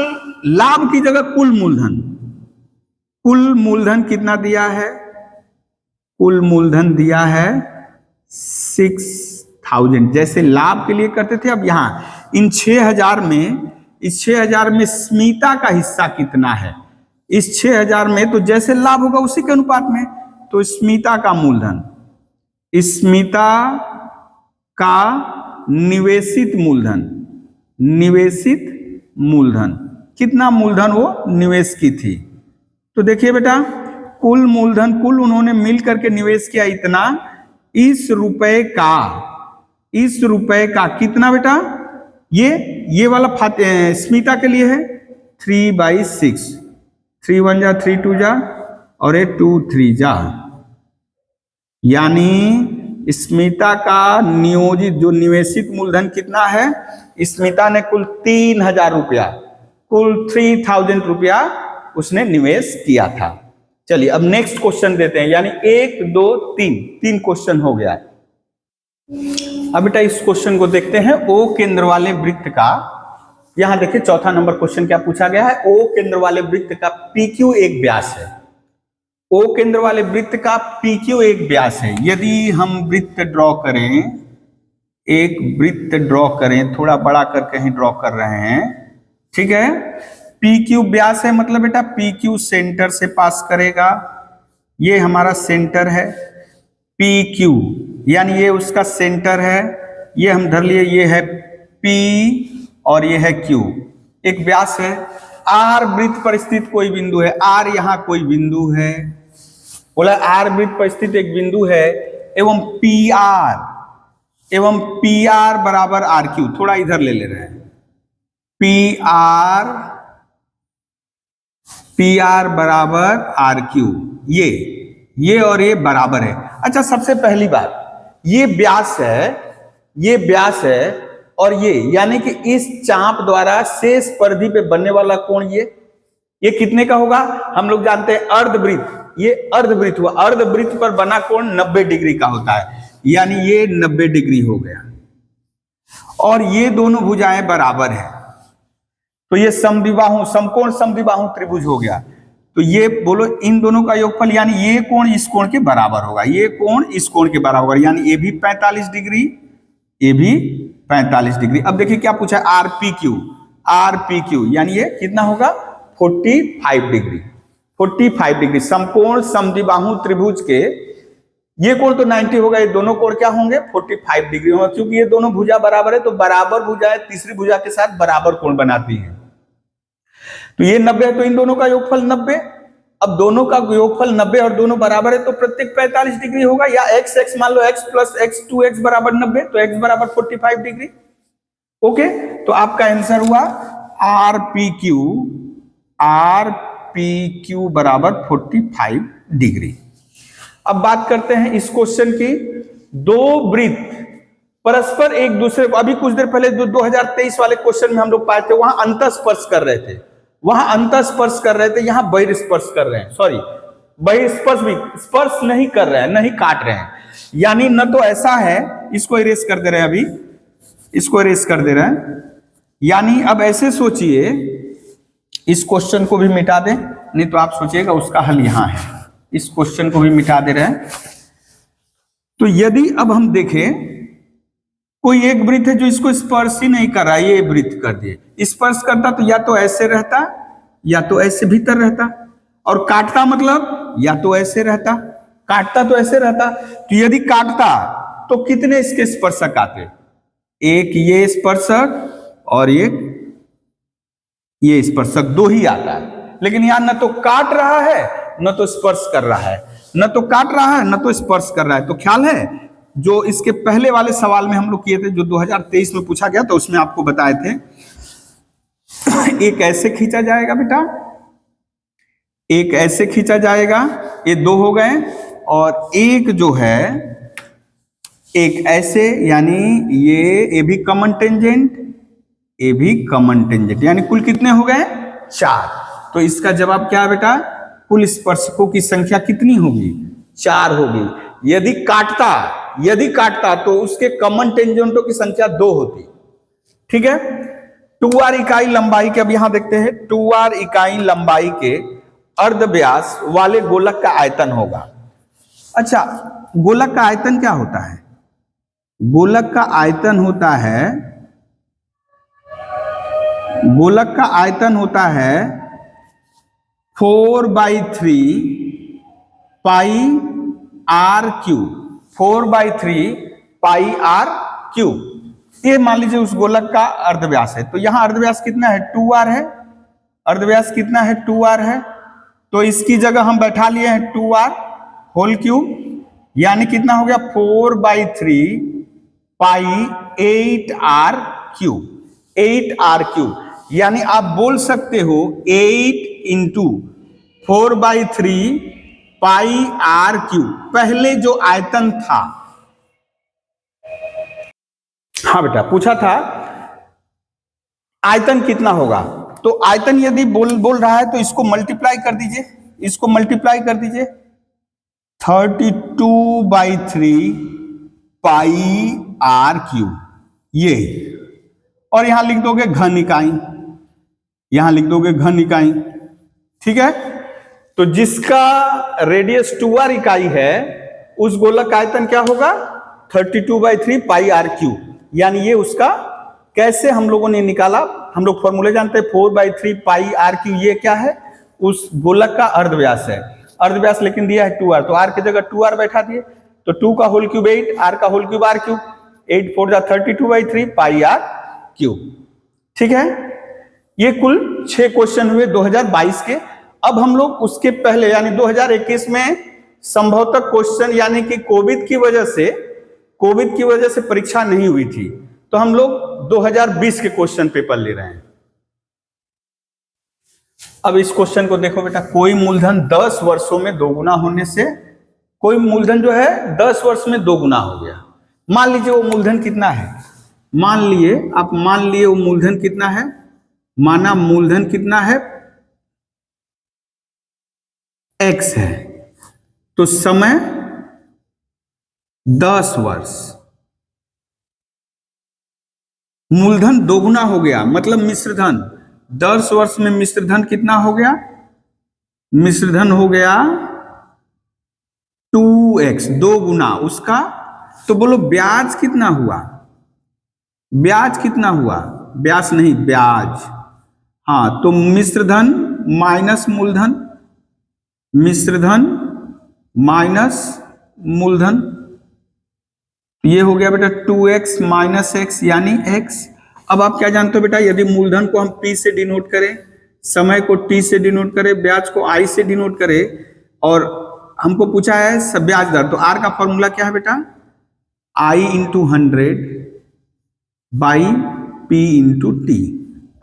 लाभ की जगह कुल मूलधन कितना दिया है, कुल मूलधन दिया है 6,000, जैसे लाभ के लिए करते थे। अब यहां इन 6,000 में, इस 6,000 में स्मिता का हिस्सा कितना है, इस 6,000 में तो जैसे लाभ होगा उसी के अनुपात में। तो स्मिता का मूलधन, स्मिता का निवेशित मूलधन कितना मूलधन वो निवेश की थी। तो देखिए बेटा, कुल मूलधन, कुल उन्होंने मिल करके निवेश किया इतना, इस रुपए का कितना बेटा, ये वाला स्मिता के लिए है 3/6, 3 1 जा 3 2 जा और 2 3 जा, यानी स्मिता का नियोजित जो निवेशित मूलधन कितना है, स्मिता ने कुल 3,000 रुपया, कुल 3,000 रुपया उसने निवेश किया था। चलिए अब नेक्स्ट क्वेश्चन देते हैं, यानी 1 2 3 क्वेश्चन हो गया है। अब बेटा इस क्वेश्चन को देखते हैं। ओ केंद्र वाले वृत्त का, यहां देखिए चौथा नंबर क्वेश्चन क्या पूछा गया है, ओ केंद्र वाले वृत्त का PQ एक व्यास है, ओ केंद्र वाले वृत्त का PQ एक व्यास है। यदि हम वृत्त ड्रॉ करें, एक वृत्त ड्रॉ करें, थोड़ा बड़ा कर कहीं ड्रॉ कर रहे हैं, ठीक है। पी क्यू व्यास है, मतलब बेटा पी क्यू सेंटर से पास करेगा, ये हमारा सेंटर है पी क्यू, यानी ये उसका सेंटर है, ये हम धर लिए, ये है पी और ये है क्यू, एक व्यास है। आर वृत्त पर स्थित कोई बिंदु है, आर यहां कोई बिंदु है, बोला आर वृत्त पर स्थित एक बिंदु है, एवं पी आर बराबर आर क्यू, थोड़ा इधर ले रहे हैं, पी आर बराबर आर क्यू, ये और ये बराबर है। अच्छा, सबसे पहली बात, ये व्यास है और ये, यानी कि इस चाप द्वारा शेष परिधि पे बनने वाला कोण ये कितने का होगा? हम लोग जानते हैं अर्धवृत्त, ये अर्धवृत्त हुआ, अर्धवृत्त पर बना कोण 90 डिग्री का होता है, यानी ये 90 डिग्री हो गया। और ये दोनों भुजाएं बराबर हैं, तो ये समकोण समद्विबाहु त्रिभुज हो गया। तो ये बोलो इन दोनों का योगफल, यानी ये कोण इस कोण के बराबर होगा, ये कोण इस कोण के बराबर होगा, यानी ये भी 45 डिग्री, ये भी 45 डिग्री। अब देखिए क्या पूछा है, आरपीक्यू, यानी ये कितना होगा? 45 डिग्री, 45 डिग्री। समकोण समद्विबाहु त्रिभुज के ये कोण तो 90 होगा, ये दोनों कोण क्या होंगे? 45 डिग्री होगा, क्योंकि ये दोनों भुजा बराबर है, तो बराबर भुजाएं तीसरी भुजा के साथ बराबर कोण बनाती हैं। तो ये 90 है, तो इन दोनों का योगफल 90। अब दोनों का योगफल 90 और दोनों बराबर है, तो प्रत्येक 45 डिग्री होगा, या x मान लो x प्लस x 2x बराबर 90, तो x बराबर 45 डिग्री। ओके, तो आपका आंसर हुआ आरपीक्यू बराबर 45 डिग्री। अब बात करते हैं इस क्वेश्चन की, दो वृत्त परस्पर एक दूसरे, अभी कुछ देर पहले जो 2023 वाले क्वेश्चन में हम लोग पाए थे, वहां अंतःस्पर्श कर रहे थे, यहां बहिर्स्पर्श कर रहे हैं, सॉरी बहिर्स्पर्श भी, स्पर्श नहीं कर रहे हैं, नहीं काट रहे हैं। यानी न तो ऐसा है, इसको इरेज कर दे रहे हैं, अभी इसको इरेज कर दे रहे हैं, यानी अब ऐसे सोचिए, इस क्वेश्चन को भी मिटा दें, नहीं तो आप सोचिएगा उसका हल यहां है, इस क्वेश्चन को भी मिटा दे रहे हैं। तो यदि अब हम देखें, कोई एक वृत्त है जो इसको स्पर्श ही नहीं कर रहा है, ये वृत्त कर दिए, स्पर्श करता तो या तो ऐसे रहता या तो ऐसे भीतर रहता, और काटता मतलब या तो ऐसे रहता, काटता तो ऐसे रहता। तो यदि काटता तो कितने इसके स्पर्शक आते? एक ये स्पर्शक और एक ये स्पर्शक, दो ही आता है। लेकिन यहां न तो काट रहा है न तो स्पर्श कर रहा है, न तो काट रहा है न तो स्पर्श कर रहा है। तो ख्याल है जो इसके पहले वाले सवाल में हम लोग किए थे, जो 2023 में पूछा गया था, उसमें आपको बताए थे, एक ऐसे खींचा जाएगा बेटा, एक ऐसे खींचा जाएगा, ये दो हो गए, और एक जो है एक ऐसे, यानी ये भी कॉमन टेंजेंट, ये भी कॉमन टेंजेंट, यानी कुल कितने हो गए? 4। तो इसका जवाब क्या है बेटा? कुल स्पर्शकों की संख्या कितनी होगी? 4 होगी। यदि काटता तो उसके कॉमन टेंजेंटों की संख्या 2 होती, ठीक है। 2r इकाई लंबाई के, अब यहां देखते हैं, 2r इकाई लंबाई के अर्धव्यास वाले गोलक का आयतन होगा। अच्छा, गोलक का आयतन क्या होता है? गोलक का आयतन होता है 4/3 pi r cube, 4/3 pi r cube. ये मान लीजिए उस गोलक का अर्धव्यास है, तो यहां अर्धव्यास कितना है? 2r है, अर्धव्यास कितना है? 2r है, तो इसकी जगह हम बैठा लिए हैं 2r होल क्यूब, यानी कितना हो गया? 4/3 पाई 8r क्यूब, 8r क्यूब। यानी आप बोल सकते हो 8 इंटू 4/3 पाई आर क्यूब, पहले जो आयतन था, हाँ बेटा पूछा था आयतन कितना होगा, तो आयतन यदि बोल रहा है तो इसको मल्टीप्लाई कर दीजिए, 32/3 पाई आर क्यूब, ये, और यहां लिख दोगे घन इकाई, ठीक है। तो जिसका रेडियस 2r इकाई है, उस गोलक का आयतन क्या होगा? 32/3 पाई आर क्यूब। यानी ये उसका कैसे हम लोगों ने निकाला, हम लोग फॉर्मूले जानते हैं 4/3 पाई आर क्यू, ये क्या है उस गोलक का अर्धव्यास है, अर्धव्यास लेकिन दिया है 2r, तो r की जगह 2r बैठा दिए, तो 2 का होल क्यूब 8, r का होल क्यूब r क्यूब, 8 4 जा 32/3 पाई आर क्यूब। ठीक है, ये कुल 6 क्वेश्चन हुए 2022 के। अब हम लोग उसके पहले यानी 2021 में संभवतः क्वेश्चन यानी कि कोविड की वजह से परीक्षा नहीं हुई थी, तो हम लोग 2020 के क्वेश्चन पेपर ले रहे हैं। अब इस क्वेश्चन को देखो बेटा, कोई मूलधन 10 वर्षों में दोगुना होने से, कोई मूलधन जो है 10 वर्ष में दोगुना हो गया। मान लीजिए वो मूलधन कितना है, मान लिए वो मूलधन कितना है, माना मूलधन कितना है x है, तो समय 10 वर्ष, मूलधन दोगुना हो गया, मतलब मिश्रधन 10 वर्ष में मिश्रधन कितना हो गया, मिश्रधन हो गया 2x, दो गुना उसका। तो बोलो ब्याज कितना हुआ, ब्याज कितना हुआ, ब्याज नहीं ब्याज, हाँ, तो मिश्रधन माइनस मूलधन, मिश्रधन माइनस मूलधन, ये हो गया बेटा 2x माइनस x यानी x। अब आप क्या जानते हो बेटा, यदि मूलधन को हम p से डिनोट करें, समय को t से डिनोट करें, ब्याज को i से डिनोट करें, और हमको पूछा है ब्याज दर, तो r का फॉर्मूला क्या है बेटा, i into 100 by p into t,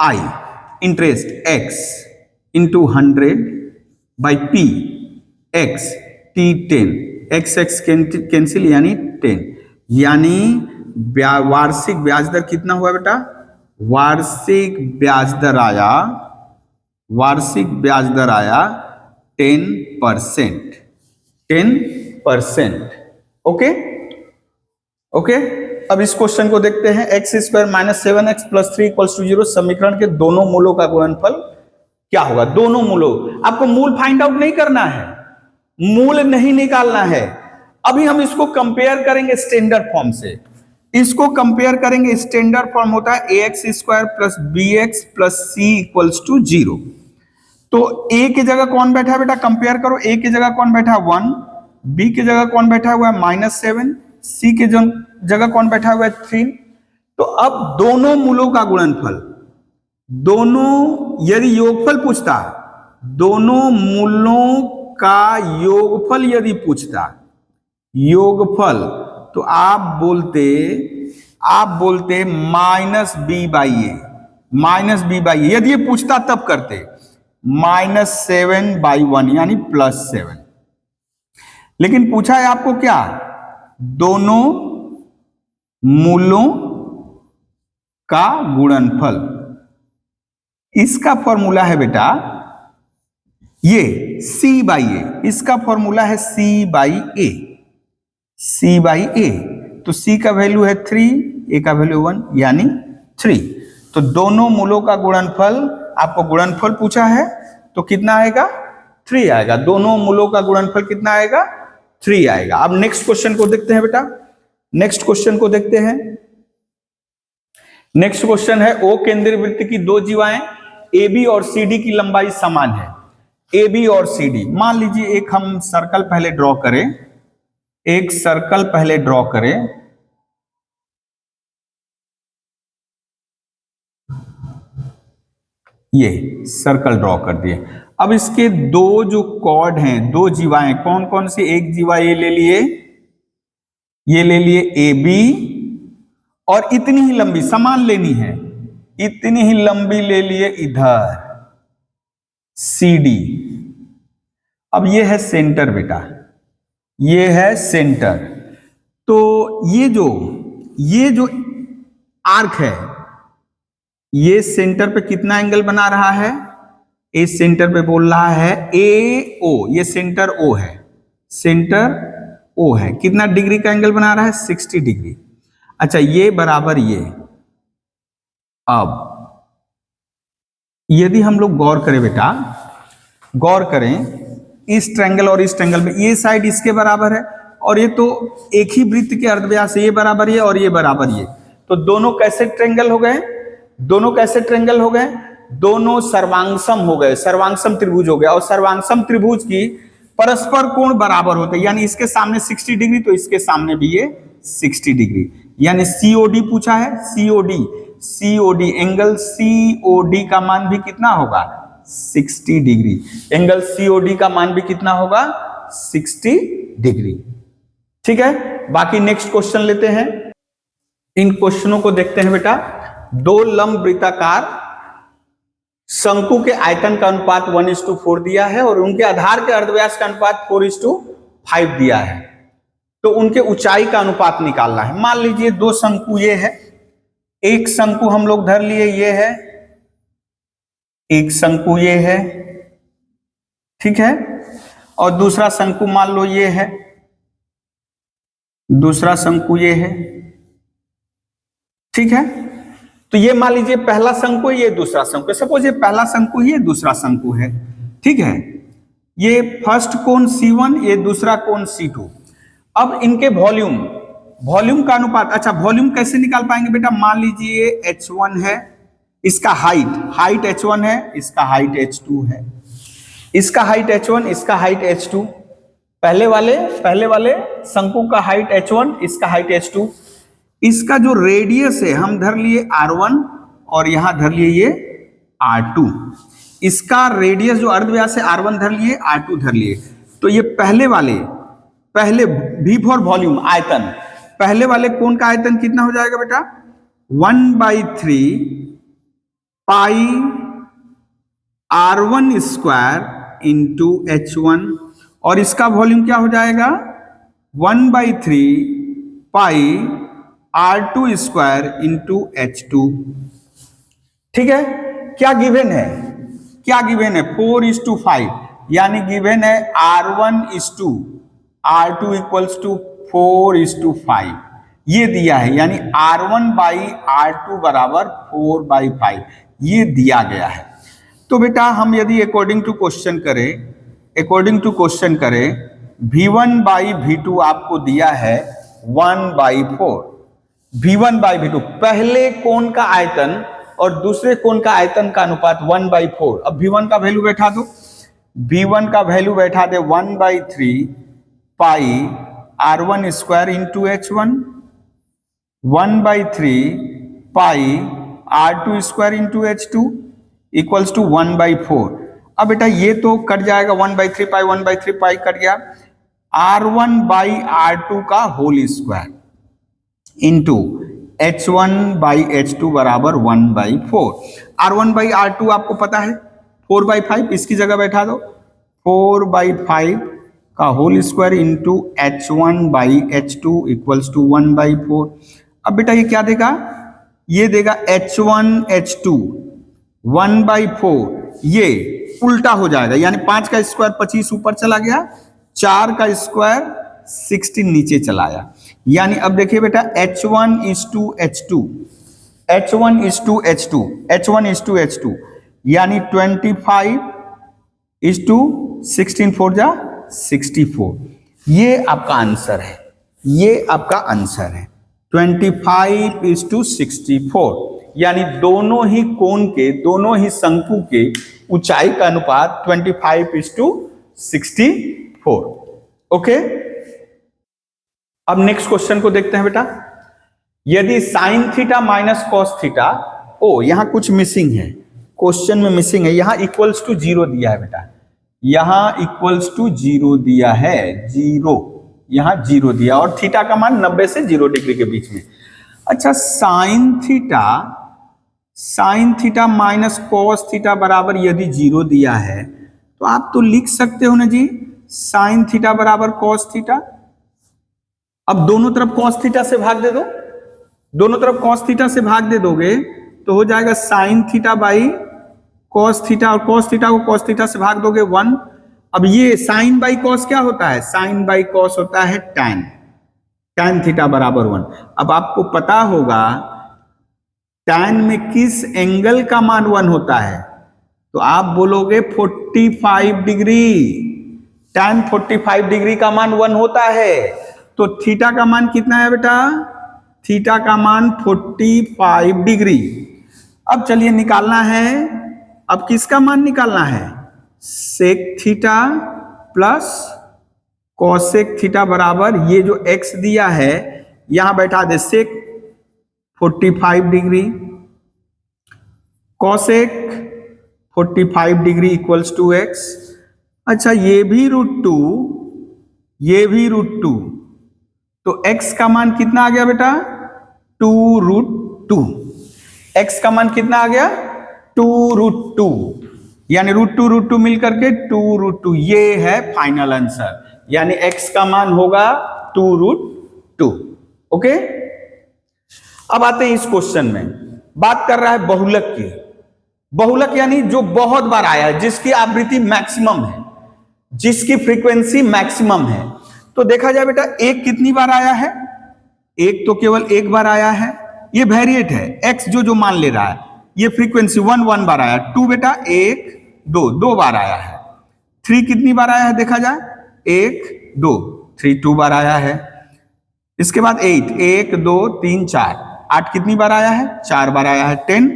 i interest x into 100 by p x, t 10, x cancel यानी 10, यानी वार्षिक ब्याज दर कितना हुआ बेटा, वार्षिक ब्याज दर आया, वार्षिक ब्याज दर आया 10%, 10%। ओके ओके, अब इस क्वेश्चन को देखते हैं। x² minus 7x plus 3 equals to 0 समीकरण के दोनों मूलों का गुणनफल क्या होगा। दोनों मूलों, आपको मूल फाइंड आउट नहीं करना है, मूल नहीं निकालना है, अभी हम इसको कंपेयर करेंगे स्टैंडर्ड फॉर्म से। इसको कंपेयर करेंगे, स्टैंडर्ड फॉर्म होता है ax² plus bx plus c equals to 0। तो a की जगह कौन बैठा है बेटा, कंपेयर करो, a की जगह कौन बैठा है 1, b की जगह कौन बैठा हुआ है -7, c की जगह कौन बैठा हुआ है 3। तो अब दोनों मूलों का गुणनफल, दोनों यदि योगफल पूछता, दोनों मूलों का योगफल यदि पूछता, योगफल, तो आप बोलते -b/a, -b/a, यदि ये पूछता तब करते -7/1 यानी +7। लेकिन पूछा है आपको क्या, दोनों मूलों का गुणनफल। इसका फॉर्मूला है बेटा ये c/a, इसका फॉर्मूला है c/a, c/a। तो c का वैल्यू है 3, a का वैल्यू 1 यानी 3। तो दोनों मूलों का गुणनफल, आपको गुणनफल पूछा है तो कितना आएगा 3 आएगा, दोनों मूलों का गुणनफल कितना आएगा 3 आएगा। अब नेक्स्ट क्वेश्चन को देखते हैं बेटा, नेक्स्ट क्वेश्चन को देखते हैं। नेक्स्ट क्वेश्चन है ओ केंद्रीय वृत्त की दो जीवाएं AB और CD की लंबाई समान है। AB और CD, मान लीजिए एक हम सर्कल पहले ड्रॉ करें, एक सर्कल पहले ड्रॉ करें, ये सर्कल ड्रॉ कर दिए। अब इसके दो जो कॉर्ड हैं, दो जीवाएं, कौन कौन सी, एक जीवा ये ले लिए, ये ले लिए AB, और इतनी ही लंबी समान लेनी है, इतनी ही लंबी ले लिए इधर CD। अब ये है सेंटर बेटा, ये है सेंटर। तो ये जो आर्क है, ये सेंटर पे कितना एंगल बना रहा है, इस सेंटर पे बोल रहा है AO, ये सेंटर O है, सेंटर O है, कितना डिग्री का एंगल बना रहा है 60 डिग्री। अच्छा, ये बराबर ये। अब यदि हम लोग गौर करें बेटा, गौर करें इस ट्रायंगल और इस ट्रायंगल में, ये साइड इसके बराबर है और ये तो एक ही वृत्त के अर्धव्यास है, ये बराबर ये और ये बराबर ये, तो दोनों कैसे ट्रेंगल हो गए, दोनों कैसे ट्रेंगल हो गए, दोनों सर्वांगसम हो गए, सर्वांगसम त्रिभुज हो गया। और सर्वांगसम त्रिभुज की परस्पर कोण बराबर होते हैं, यानी इसके सामने 60 डिग्री तो इसके सामने भी ये 60 डिग्री, यानी सीओडी पूछा है, सीओडी, सीओडी एंगल सीओडी का मान भी कितना होगा 60 डिग्री, एंगल सीओडी का मान भी कितना होगा 60 डिग्री। ठीक है, बाकी नेक्स्ट क्वेश्चन लेते हैं। इन क्वेश्चनों को देखते हैं बेटा। दो लंब वृत्ताकार शंकु के आयतन का अनुपात 1:4 दिया है और उनके आधार के अर्धव्यास का अनुपात 4:5 दिया है, तो उनके ऊंचाई का अनुपात निकालना है। मान लीजिए दो शंकु ये है, एक शंकु हम लोग धर लिए ये है, एक शंकु ये है, ठीक है, और दूसरा शंकु मान लो ये है, दूसरा शंकु ये है, ठीक है। तो ये मान लीजिए पहला शंकु, ये दूसरा शंकु, सपोज ये पहला शंकु, ये दूसरा शंकु है, ठीक है। ये फर्स्ट कोण C1, ये दूसरा कोण C2। अब इनके वॉल्यूम, वॉल्यूम का अनुपात, अच्छा वॉल्यूम कैसे निकाल पाएंगे बेटा, मान लीजिए H1 है, इसका हाइट H1 है, इसका हाइट H2 है, इसका हाइट H1, इसका हाइट H2, पहले वाले शंकु का हाइट H1, इसका हाइट H2, इसका जो रेडियस है हम धर लिए R1 और यहां धर लिए ये R2, इसका रेडियस जो अर्धव्यास है R1 धर लिए, R2 धर लिए, तो ये पहले V फॉर वॉल्यूम आयतन, पहले वाले कोण का आयतन कितना हो जाएगा बेटा 1/3 pi R1 square into H1, और इसका वॉल्यूम क्या हो जाएगा 1/3 pi R2 square into H2। ठीक है, क्या गिवन है, क्या गिवन है 4:5, यानी गिवन है R1:R2 इक्वल्स टू 4:5, ये दिया है, यानी R1/R2 बराबर 4/5, ये दिया गया है। तो बेटा हम यदि अकॉर्डिंग टू क्वेश्चन करें V1/V2 आपको दिया है 1/4, V1/V2 पहले कोण का आयतन और दूसरे कोण का आयतन का अनुपात 1/4। अब V1 का वैल्यू बैठा दो, V1 का वैल्यू बैठा दे 1/3 pi R1 square into H1, 1/3 pi R2 square into H2 equals to 1/4। अब बेटा ये तो कट जाएगा, 1/3 पाई कट गया, R1/R2 का होल स्क्वायर इंटू H1/H2 बराबर 1/4। R1/R2 आपको पता है 4/5, इसकी जगह बैठा दो 4/5 का whole square into H1/H2 equals to 1/4। अब बेटा ये क्या देगा, ये देगा H1H2 1/4, ये उल्टा हो जाएगा, यानी 5 का स्क्वायर 25 ऊपर चला गया, 4 का स्क्वायर 16 नीचे चला आया, यानी अब देखिए बेटा H1:H2, यानी 25:16 4 जा 64, ये आपका आंसर है, ये आपका आंसर है 25:64, यानी दोनों ही कोण के, दोनों ही शंकु के ऊंचाई का अनुपात 25:64। ओके, अब नेक्स्ट क्वेश्चन को देखते हैं बेटा। यदि sine theta minus cos theta, ओ यहां कुछ मिसिंग है, क्वेश्चन में मिसिंग है, यहां इक्वल्स टू 0 दिया है बेटा, यहां इक्वल्स टू 0 दिया है, 0 यहां 0 दिया, और थीटा का मान 90 से 0 डिग्री के बीच में। अच्छा, sign theta minus cos theta बराबर यदि 0 दिया है तो आप तो लिख सकते हो ना जी साइन थीटा बराबर कॉस थीटा। अब दोनों तरफ कॉस थीटा से भाग दे दो, दोनों तरफ कॉस थीटा से भाग दे दोगे तो हो जाएगा sine theta by cos theta, और कॉस थीटा को कॉस थीटा से भाग दोगे 1। अब ये साइन बाई कॉस क्या होता है, साइन बाई कॉस होता है टैन, टैन थीटा बराबर 1। अब आपको पता होगा टैन में किस एंगल का मान 1 होता है, तो आप बोलोगे 45 डिग्री, टैन 45 डिग्री का मान 1 होता है, तो थीटा का मान कितना है बेटा थीटा का मान 45 डिग्री। अब चलिए निकालना है, अब किसका मान निकालना है, sec theta plus cosec theta बराबर ये जो x दिया है यहां बैठा दे sec 45 degree cosec 45 degree equals to x। अच्छा ये भी √2 ये भी √2, तो x का मान कितना आ गया बेटा 2√2। x का मान कितना आ गया 2√2, यानी √2 मिलकर के 2√2, ये है फाइनल आंसर, यानी x का मान होगा 2√2। ओके, अब आते हैं इस क्वेश्चन में, बात कर रहा है बहुलक की। बहुलक यानी जो बहुत बार आया, जिसकी आवृत्ति मैक्सिमम है, जिसकी फ्रीक्वेंसी मैक्सिमम है। तो देखा जाए बेटा एक कितनी बार आया है, एक तो केवल एक बार आया है, ये वेरिएट है, x जो मान ले रहा है, ये फ्रीक्वेंसी 1 बार आया, 2 बेटा 1 2 बार आया है, 3 कितनी बार आया है देखा जाए 1 2 3 2 बार आया है, इसके बाद 8 1 2 3 4 8 कितनी बार आया है 4 बार आया है, 10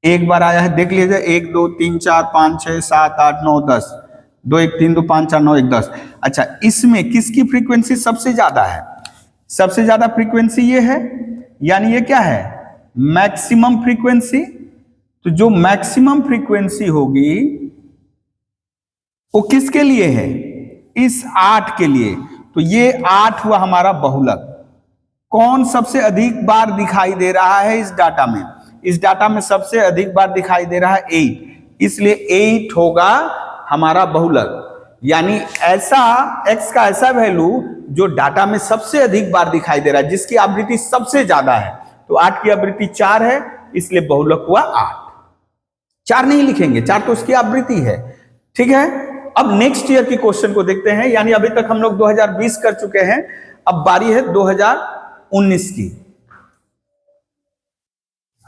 एक बार आया है, देख लीजिए 1 2 3 4 5 6 7 8 9 10 2 1 3 2 5 4 9 1 10। अच्छा इसमें किसकी फ्रीक्वेंसी सबसे ज्यादा है, सबसे ज्यादा फ्रीक्वेंसी ये है, यानी ये क्या है मैक्सिमम फ्रीक्वेंसी। तो जो मैक्सिमम फ्रीक्वेंसी होगी वो किसके लिए है, इस 8 के लिए। तो ये 8 हुआ हमारा बहुलक। कौन सबसे अधिक बार दिखाई दे रहा है इस डाटा में, इस डाटा में सबसे अधिक बार दिखाई दे रहा है 8, इसलिए 8 होगा हमारा बहुलक। यानी ऐसा x का ऐसा वैल्यू जो डाटा में सबसे अधिक बार दिखाई दे रहा है, जिसकी आवृत्ति सबसे ज्यादा है। तो 8 की आवृत्ति 4 है, इसलिए बहुलक हुआ 8। 4 नहीं लिखेंगे, 4 तो उसकी आवृत्ति है। ठीक है, अब नेक्स्ट ईयर की क्वेश्चन को देखते हैं, यानी अभी तक हम लोग 2020 कर चुके हैं, अब बारी है 2019 की।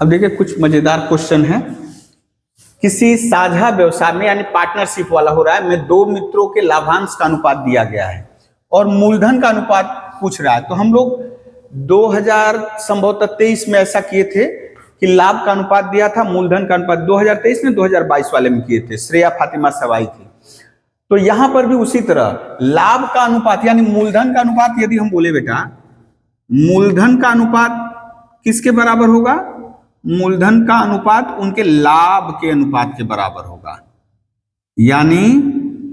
अब देखिए कुछ मजेदार क्वेश्चन है। किसी साझा व्यवसाय में यानी पार्टनरशिप वाला हो रहा है, में 2 मित्रों के लाभांश का अनुपात दिया गया है और मूलधन का अनुपात पूछ रहा है। तो हम लोग 2023 में ऐसा किए थे कि लाभ का अनुपात दिया था, मूलधन का अनुपात 2023 में 2022 वाले में किए थे, श्रेया फातिमा सवाई थी। तो यहां पर भी उसी तरह लाभ का अनुपात यानी मूलधन का अनुपात, यदि हम बोले बेटा मूलधन का अनुपात किसके बराबर होगा, मूलधन का अनुपात उनके लाभ के अनुपात के बराबर होगा, यानी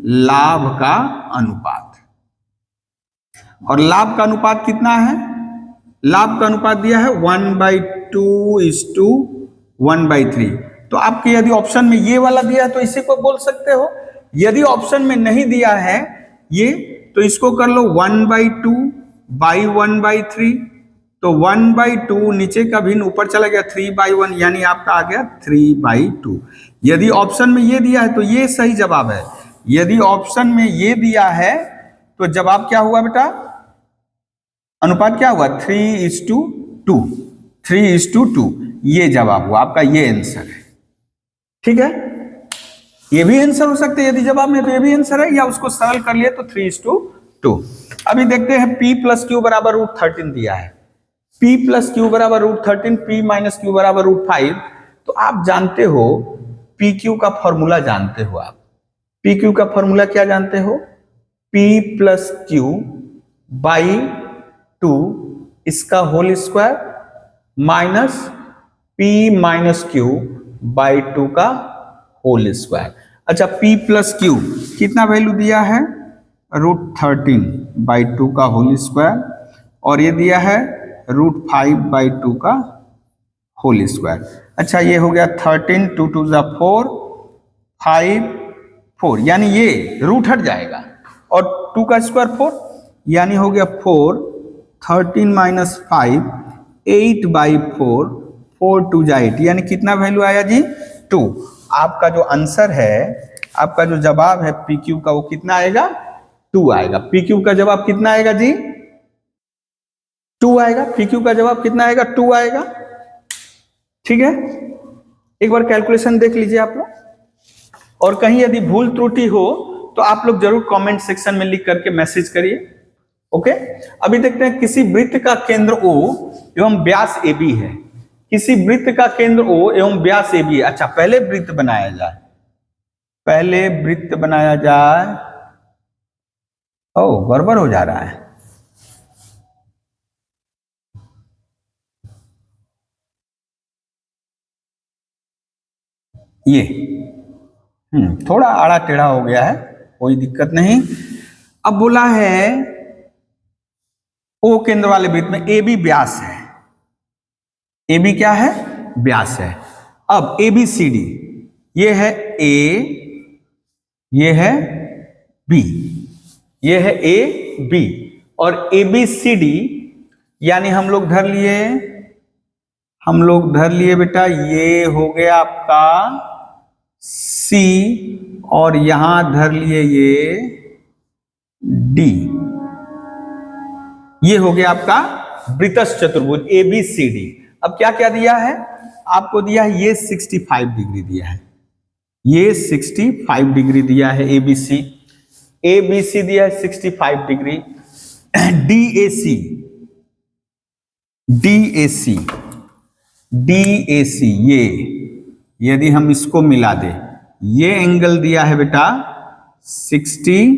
लाभ का अनुपात। और लाभ का अनुपात कितना है, लाभ का अनुपात दिया है 1/2:1/3। तो आपके यदि ऑप्शन में ये वाला दिया है तो इसी को बोल सकते हो, यदि ऑप्शन में नहीं दिया है ये तो इसको कर लो 1/2/1/3। तो 1/2 नीचे का भिन्न ऊपर चला गया 3/1, यानी आपका आ गया 3/2। यदि ऑप्शन में ये दिया है तो ये सही जवाब है, यदि ऑप्शन में ये दिया है तो जवाब क्या हुआ बेटा, अनुपात क्या हुआ 3:2, 3:2, ये जवाब हुआ आपका, ये आंसर है। ठीक है, ये भी आंसर हो सकते हैं, यदि जवाब में तो ये भी आंसर है, या उसको सरल कर लिए तो 3:2। अभी देखते हैं P + Q बराबर √13 दिया है, P + Q बराबर √13, P - Q बराबर √5। तो आप जानते हो PQ का फॉर्मूला जानते हो, आप PQ का फॉर्मूला क्या जानते हो, P + Q/2 इसका whole square minus P - Q/2 का होल स्क्वायर। अच्छा P + Q कितना वैल्यू दिया है, √13/2 का होल स्क्वायर, और ये दिया है √5/2 का होल स्क्वायर। अच्छा ये हो गया 13, 2 2 4, 5 4, यानी ये रूट हट जाएगा, और 2 का स्क्वायर 4, यानी हो गया 4, 13 - 5 8/4, 4 2 8, यानी कितना वैल्यू आया जी 2। आपका जो आंसर है, आपका जो जवाब है PQ का वो कितना आएगा 2 आएगा। PQ का जवाब कितना आएगा जी 2 आएगा, PQ का जवाब कितना आएगा 2 आएगा। ठीक है, एक बार कैलकुलेशन देख लीजिए आप लोग, और कहीं यदि भूल त्रुटि हो तो आप लोग जरूर कमेंट सेक्शन में लिख करके मैसेज करिए। ओके, अभी देखते हैं किसी वृत्त का केंद्र O एवं व्यास AB है। किसी वृत्त का केंद्र O एवं व्यास AB है। अच्छा, पहले वृत्त बनाया जाए, पहले वृत्त बनाया जाए। ओ, गड़बड़ हो जा रहा है। ये थोड़ा आड़ा टेढ़ा हो गया है, कोई दिक्कत नहीं। अब बोला है O केंद्र वाले वृत्त में AB व्यास है। AB क्या है? व्यास है। अब ABCD, ये है A, ये है B, ये है AB और ABCD, यानी हम लोग धर लिए बेटा, ये हो गया आपका C और यहां धर लिए ये D। ये हो गया आपका वृत्तस्थ चतुर्भुज ABCD। अब क्या क्या दिया है आपको? दिया है ये 65 डिग्री दिया है, ये 65 डिग्री दिया है ABC दिया है 65 डिग्री। DAC ये, यदि हम इसको मिला दे, ये एंगल दिया है बेटा 60,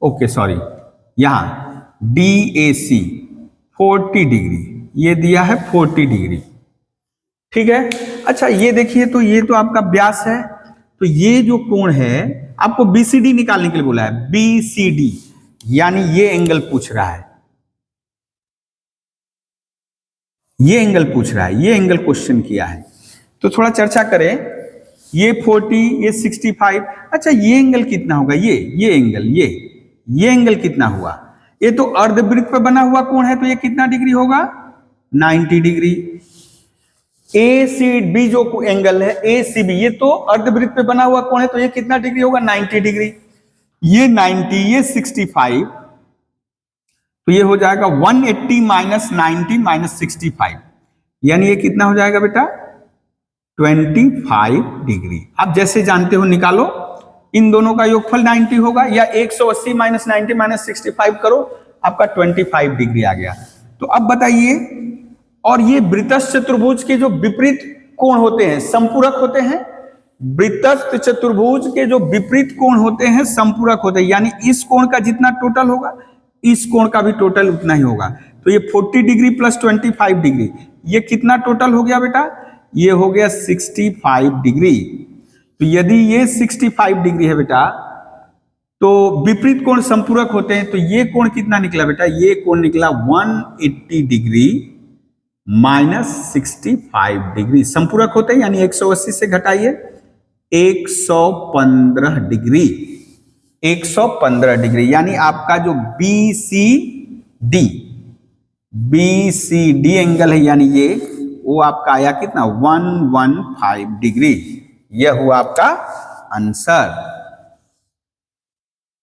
ओके सॉरी, यहां DAC 40 डिग्री, ये दिया है 40 डिग्री, ठीक है। अच्छा ये देखिए, तो ये तो आपका व्यास है, तो ये जो कोण है आपको BCD निकालने के लिए बोला है, BCD, यानी ये एंगल पूछ रहा है, ये एंगल पूछ रहा है, ये एंगल क्वेश्चन किया है। तो थोड़ा चर्चा करें, ये 40, ये 65। अच्छा ये एंगल कितना होगा? ये एंगल, ये एंगल कितना हुआ? ये तो अर्धवृत्त पर बना हुआ कोण है, तो ये कितना डिग्री होगा? 90 डिग्री। ACB जो एंगल है ACB, ये तो अर्धवृत्त पे बना हुआ कोण है, तो ये कितना डिग्री होगा? 90 डिग्री। ये 90, ये 65, तो ये हो जाएगा 180 माइनस 90 माइनस 65, यानी ये कितना हो जाएगा बेटा? 25 डिग्री। आप जैसे जानते हो निकालो, इन दोनों का योगफल 90 होगा, या 180 माइनस 90 माइनस 65 करो, आपका 25 डिग्री आ गया। तो अब बताइए, और ये वृत्तस्थ चतुर्भुज के जो विपरीत कोण होते हैं संपूरक होते हैं, वृत्तस्थ चतुर्भुज के जो विपरीत कोण होते हैं संपूरक होते हैं, यानी इस कोण का जितना टोटल होगा इस कोण का भी टोटल उतना ही होगा। तो ये 40 डिग्री प्लस 25 डिग्री, ये कितना टोटल हो गया बेटा? ये हो गया 65 डिग्री। तो यदि ये 65 डिग्री है बेटा, तो विपरीत कोण संपूरक होते हैं, तो ये कोण कितना निकला बेटा? ये कोण निकला 180 डिग्री माइनस 65 डिग्री। संपूरक होते हैं यानी 180 से घटाइए 115 डिग्री, 115 डिग्री, यानी आपका जो BCD एंगल है, यानी ये वो आपका आया कितना? 115 डिग्री। यह हुआ आपका आंसर,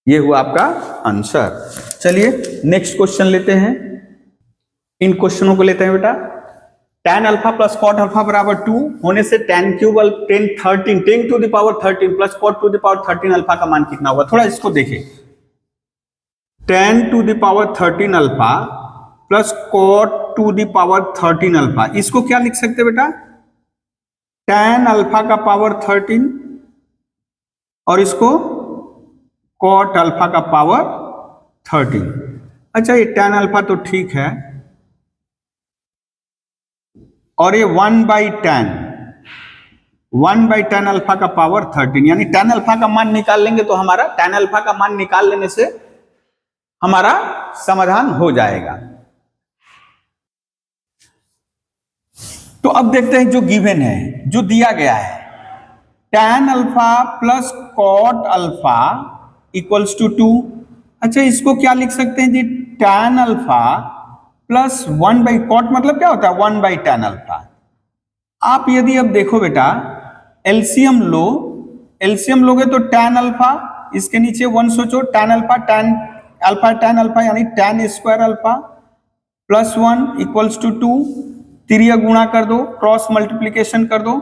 ये हुआ आपका आंसर। चलिए नेक्स्ट क्वेश्चन लेते हैं। इन क्वेश्चनों को लेते हैं बेटा। tan alpha plus cot alpha बराबर 2 होने से tan cube 10 to the power 13 plus cot to the power 13 alpha का मान कितना होगा? थोड़ा इसको देखें। 10 to the power 13 alpha plus cot to the power 13 alpha, इसको क्या लिख सकते हैं बेटा? tan अल्फा का पावर 13 और इसको कॉट अल्फा का पावर 13। अच्छा ये tan अल्फा तो ठीक है, और ये 1/10 अल्फा का पावर 13, यानी tan अल्फा का मान निकाल लेंगे तो हमारा tan अल्फा का मान निकाल लेने से हमारा समाधान हो जाएगा। तो अब देखते हैं जो गिवन है, जो दिया गया है, tan alpha plus cot alpha equals to 2। अच्छा इसको क्या लिख सकते हैं जी? tan अल्फा प्लस 1/कॉट मतलब क्या होता है? 1/tan alpha. आप यदि अब देखो बेटा एलसीएम लोगे तो tan अल्फा, इसके नीचे 1 सोचो, tan अल्फा tan अल्फा यानी tan square alpha plus 1 equals to 2, तिर्यक गुणा कर दो, क्रॉस मल्टीप्लीकेशन कर दो,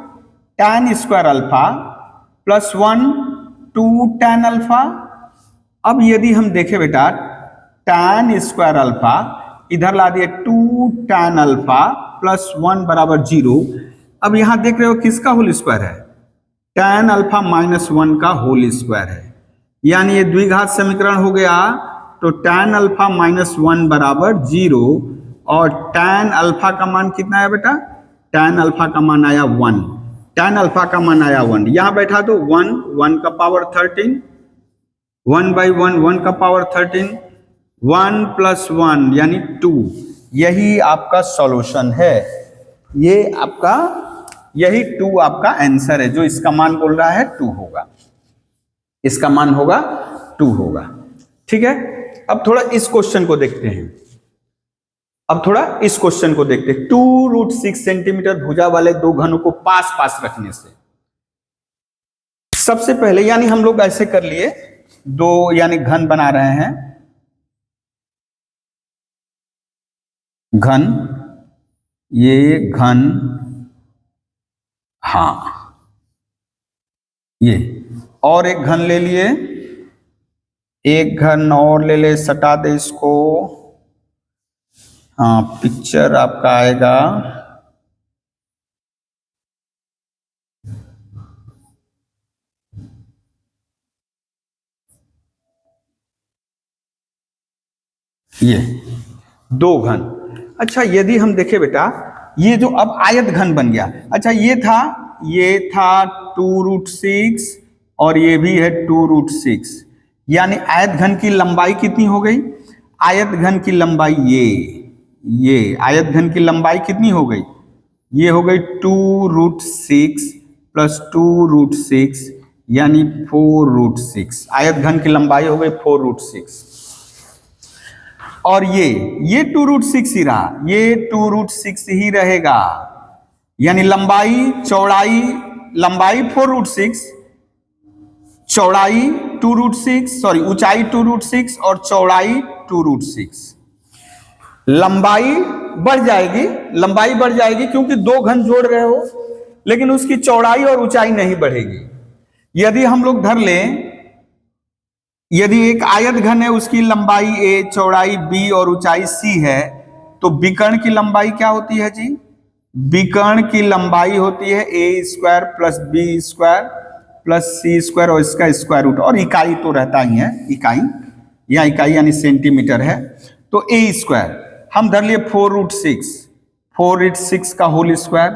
tan square alpha plus 1 2 tan alpha. अब यदि हम देखें बेटा tan स्क्वायर अल्फा, इधर ला दिए 2 tan अल्फा प्लस 1 बराबर 0। अब यहां देख रहे हो किसका होल स्क्वायर है, tan अल्फा माइनस 1 का होल स्क्वायर है, यानी ये द्विघात समीकरण हो गया। तो tan अल्फा माइनस 1 बराबर 0 और tan अल्फा का मान कितना है बेटा, tan अल्फा का मान आया 1, tan अल्फा का मान आया 1, यहां बैठा दो 1, 1 का पावर 13, 1 बाई 1, 1 का पावर 13, 1 प्लस 1 यानी 2, यही आपका सॉल्यूशन है। ये आपका यही 2 आपका आंसर है, जो इसका मान बोल रहा है 2 होगा, इसका मान होगा 2 होगा। ठीक है, अब थोड़ा इस क्वेश्चन को देखते हैं, अब थोड़ा इस क्वेश्चन को देखते हैं। 2√6 सेंटीमीटर भुजा वाले दो घनों को पास पास रखने से, सबसे पहले यानी हम लोग ऐसे कर लिए, दो यानी घन बना रहे हैं, घन, ये घन, हाँ ये, और एक घन ले लिए, एक घन और ले ले, सटा दे इसको, हाँ पिक्चर आपका आएगा, ये दो घन। अच्छा यदि हम देखें बेटा, ये जो अब आयत घन बन गया, अच्छा ये था 2√6 और ये भी है 2√6, यानी आयत घन की लंबाई कितनी हो गई, आयत घन की लंबाई ये आयत घन की लंबाई कितनी हो गई, ये हो गई 2√6 प्लस 2√6 यानी 4√6, आयत घन की लंबाई हो गई 4√6। और ये 2√6 ही रहा, ये 2√6 ही रहेगा, यानी लंबाई चौड़ाई, लंबाई 4√6, चौड़ाई 2√6, सॉरी ऊंचाई 2√6 और चौड़ाई 2√6। लंबाई बढ़ जाएगी, लंबाई बढ़ जाएगी क्योंकि दो घन जोड़ रहे हो, लेकिन उसकी चौड़ाई और ऊंचाई नहीं बढ़ेगी। यदि हम लोग धर लें, यदि एक आयत घन है, उसकी लंबाई a, चौड़ाई b और ऊंचाई c है, तो विकर्ण की लंबाई क्या होती है जी, विकर्ण की लंबाई होती है a square plus b square plus c square और इसका स्क्वायर रूट, और इकाई तो रहता ही है, इकाई या इकाई यानी सेंटीमीटर है, तो a स्क्वायर हम धर लिए 4√6 का होल स्क्वायर,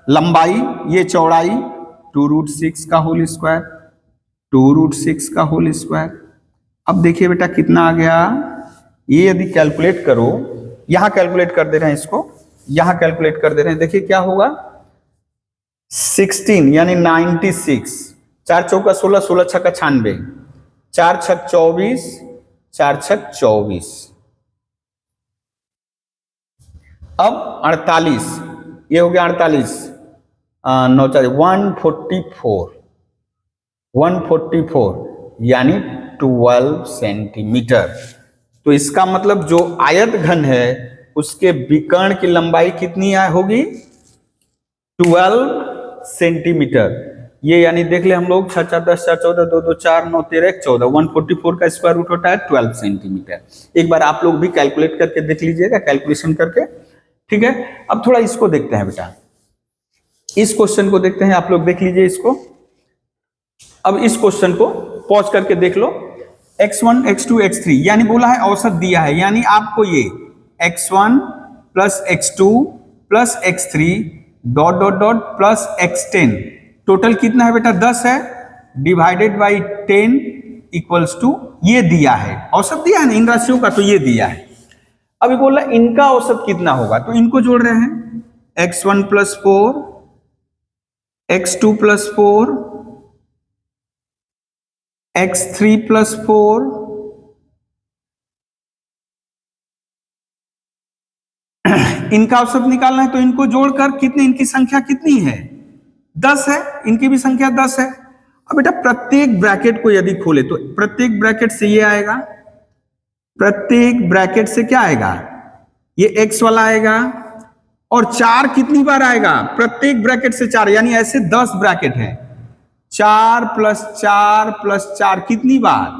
लंबाई ये चौड़ाई 2√6 का होल स्क्वायर, 2√6 का होल स्क्वायर। अब देखिए बेटा कितना आ गया, ये यदि कैलकुलेट करो, यहां कैलकुलेट कर दे रहे हैं इसको, यहां कैलकुलेट कर दे रहे हैं, देखिए क्या होगा 16 यानी 96, 4 चौका 16, 16 छक्का 96, 4 छक 24, 4 छक 24, अब 48, ये हो गया 48, 9 4 144 यानी 12 सेंटीमीटर। तो इसका मतलब जो आयत घन है उसके विकर्ण की लंबाई कितनी होगी 12 सेंटीमीटर। ये यानी देख ले हम लोग 6 4 10 4 14 2 2 4 9 13 1 14, 144 का स्क्वायर रूट होता है 12 सेंटीमीटर। एक बार आप लोग भी कैलकुलेट करके देख लीजिएगा, कैलकुलेशन करके, ठीक है। अब थोड़ा इसको देखते हैं बेटा, इस क्वेश्चन को देखते हैं, आप लोग देख लीजिए इसको। अब इस क्वेश्चन को पॉज करके देख लो, x1 x2 x3 यानी बोला है औसत दिया है, यानी आपको ये x1 plus x2 plus x3 dot dot dot plus x10 total कितना है बेटा 10 है, डिवाइडेड बाई 10 इक्वल्स टू ये दिया है, औसत दिया है ना इन राशियों का, तो ये दिया है। अभी बोला इनका औसत कितना होगा, तो इनको जोड़ रहे हैं, x1 plus 4 x2 plus 4 x3 plus 4 इनका औसत निकालना है, तो इनको जोड़कर कितनी, इनकी संख्या कितनी है 10 है, इनकी भी संख्या 10 है। अब बेटा प्रत्येक ब्रैकेट को यदि खोले तो प्रत्येक ब्रैकेट से ये आएगा, प्रत्येक ब्रैकेट से क्या आएगा, ये x वाला आएगा, और 4 कितनी बार आएगा, प्रत्येक ब्रैकेट से 4, यानी ऐसे 10 ब्रैकेट है, 4 प्लस 4 प्लस 4 कितनी बार,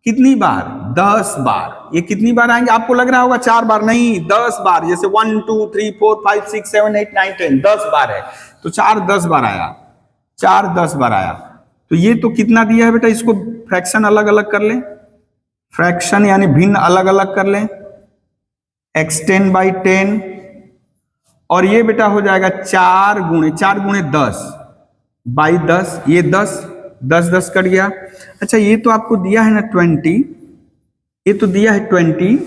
कितनी बार 10 बार। ये कितनी बार आएंगे? आपको लग रहा होगा 4 बार, नहीं 10 बार। जैसे 1 2 3 4 5 6 7 8 9 10 10 बार है, तो 4 10 बार आया, 4 10 बार आया। तो ये तो कितना दिया है बेटा, इसको फ्रैक्शन अलग अलग कर लें, फ्रैक्शन यानी भिन्न अलग अलग कर लें, x10/10, और ये बेटा हो जाएगा 4 गुणे 10/10, ये 10 10 10 कट गया। अच्छा ये तो आपको दिया है ना 20, ये तो दिया है 20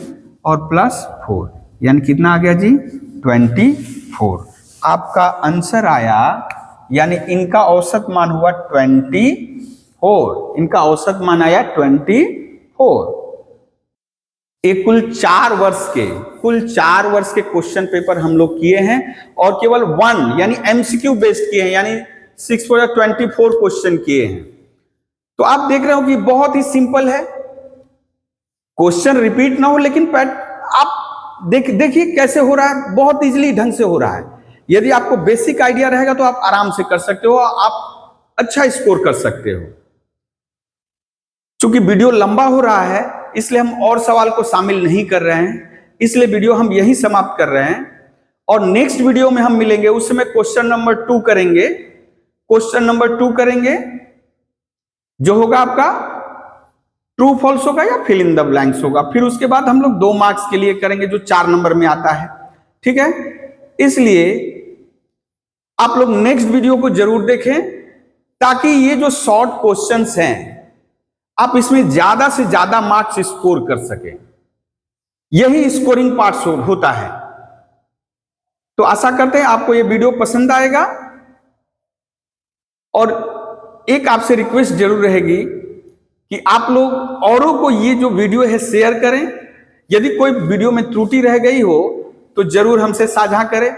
और +4, यानी कितना आ गया जी 24। आपका आंसर आया, यानी इनका औसत मान हुआ 24, इनका औसत मान आया 24। एक कुल 4 वर्ष के क्वेश्चन पेपर हम लोग किए हैं, और केवल 1 यानी एमसीक्यू बेस्ड किए हैं, यानी 6 for 24 क्वेश्चन किए हैं। तो आप देख रहे हो कि बहुत ही सिंपल है, क्वेश्चन रिपीट ना हो, लेकिन आप देखिए कैसे हो रहा है, बहुत इजीली ढंग से हो रहा है। यदि आपको बेसिक आइडिया रहेगा तो आप आराम से कर सकते हो, आप अच्छा स्कोर कर सकते हो। चूंकि वीडियो लंबा हो रहा है इसलिए हम और सवाल को शामिल नहीं कर रहे हैं, इसलिए वीडियो हम यही समाप्त कर रहे हैं। और नेक्स्ट वीडियो में हम मिलेंगे, उस समय क्वेश्चन नंबर 2 करेंगे। क्वेश्चन नंबर 2 करेंगे जो होगा आपका ट्रू फॉल्स होगा या फिल इन द ब्लैंक्स होगा। फिर उसके बाद हम लोग 2 मार्क्स के लिए करेंगे जो 4 नंबर में आता है, ठीक है। इसलिए आप लोग नेक्स्ट वीडियो को जरूर देखें, ताकि ये जो शॉर्ट क्वेश्चंस हैं आप इसमें ज्यादा से ज्यादा मार्क्स स्कोर कर सके, यही स्कोरिंग पार्ट होता है। तो आशा करते हैं आपको ये वीडियो पसंद आएगा, और एक आपसे रिक्वेस्ट जरूर रहेगी कि आप लोग औरों को ये जो वीडियो है शेयर करें। यदि कोई वीडियो में त्रुटि रह गई हो तो जरूर हमसे साझा करें,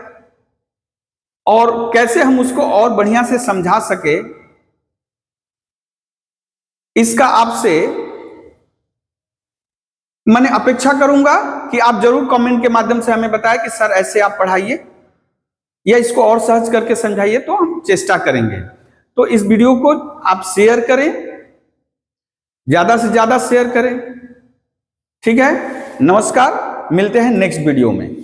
और कैसे हम उसको और बढ़िया से समझा सके इसका आपसे मैंने अपेक्षा करूंगा कि आप जरूर कमेंट के माध्यम से हमें बताएं कि सर ऐसे आप पढ़ाइए या इसको और सहज करके समझाइए, तो हम चेष्टा करेंगे। तो इस वीडियो को आप शेयर करें, ज्यादा से ज्यादा शेयर करें, ठीक है। नमस्कार, मिलते हैं नेक्स्ट वीडियो में।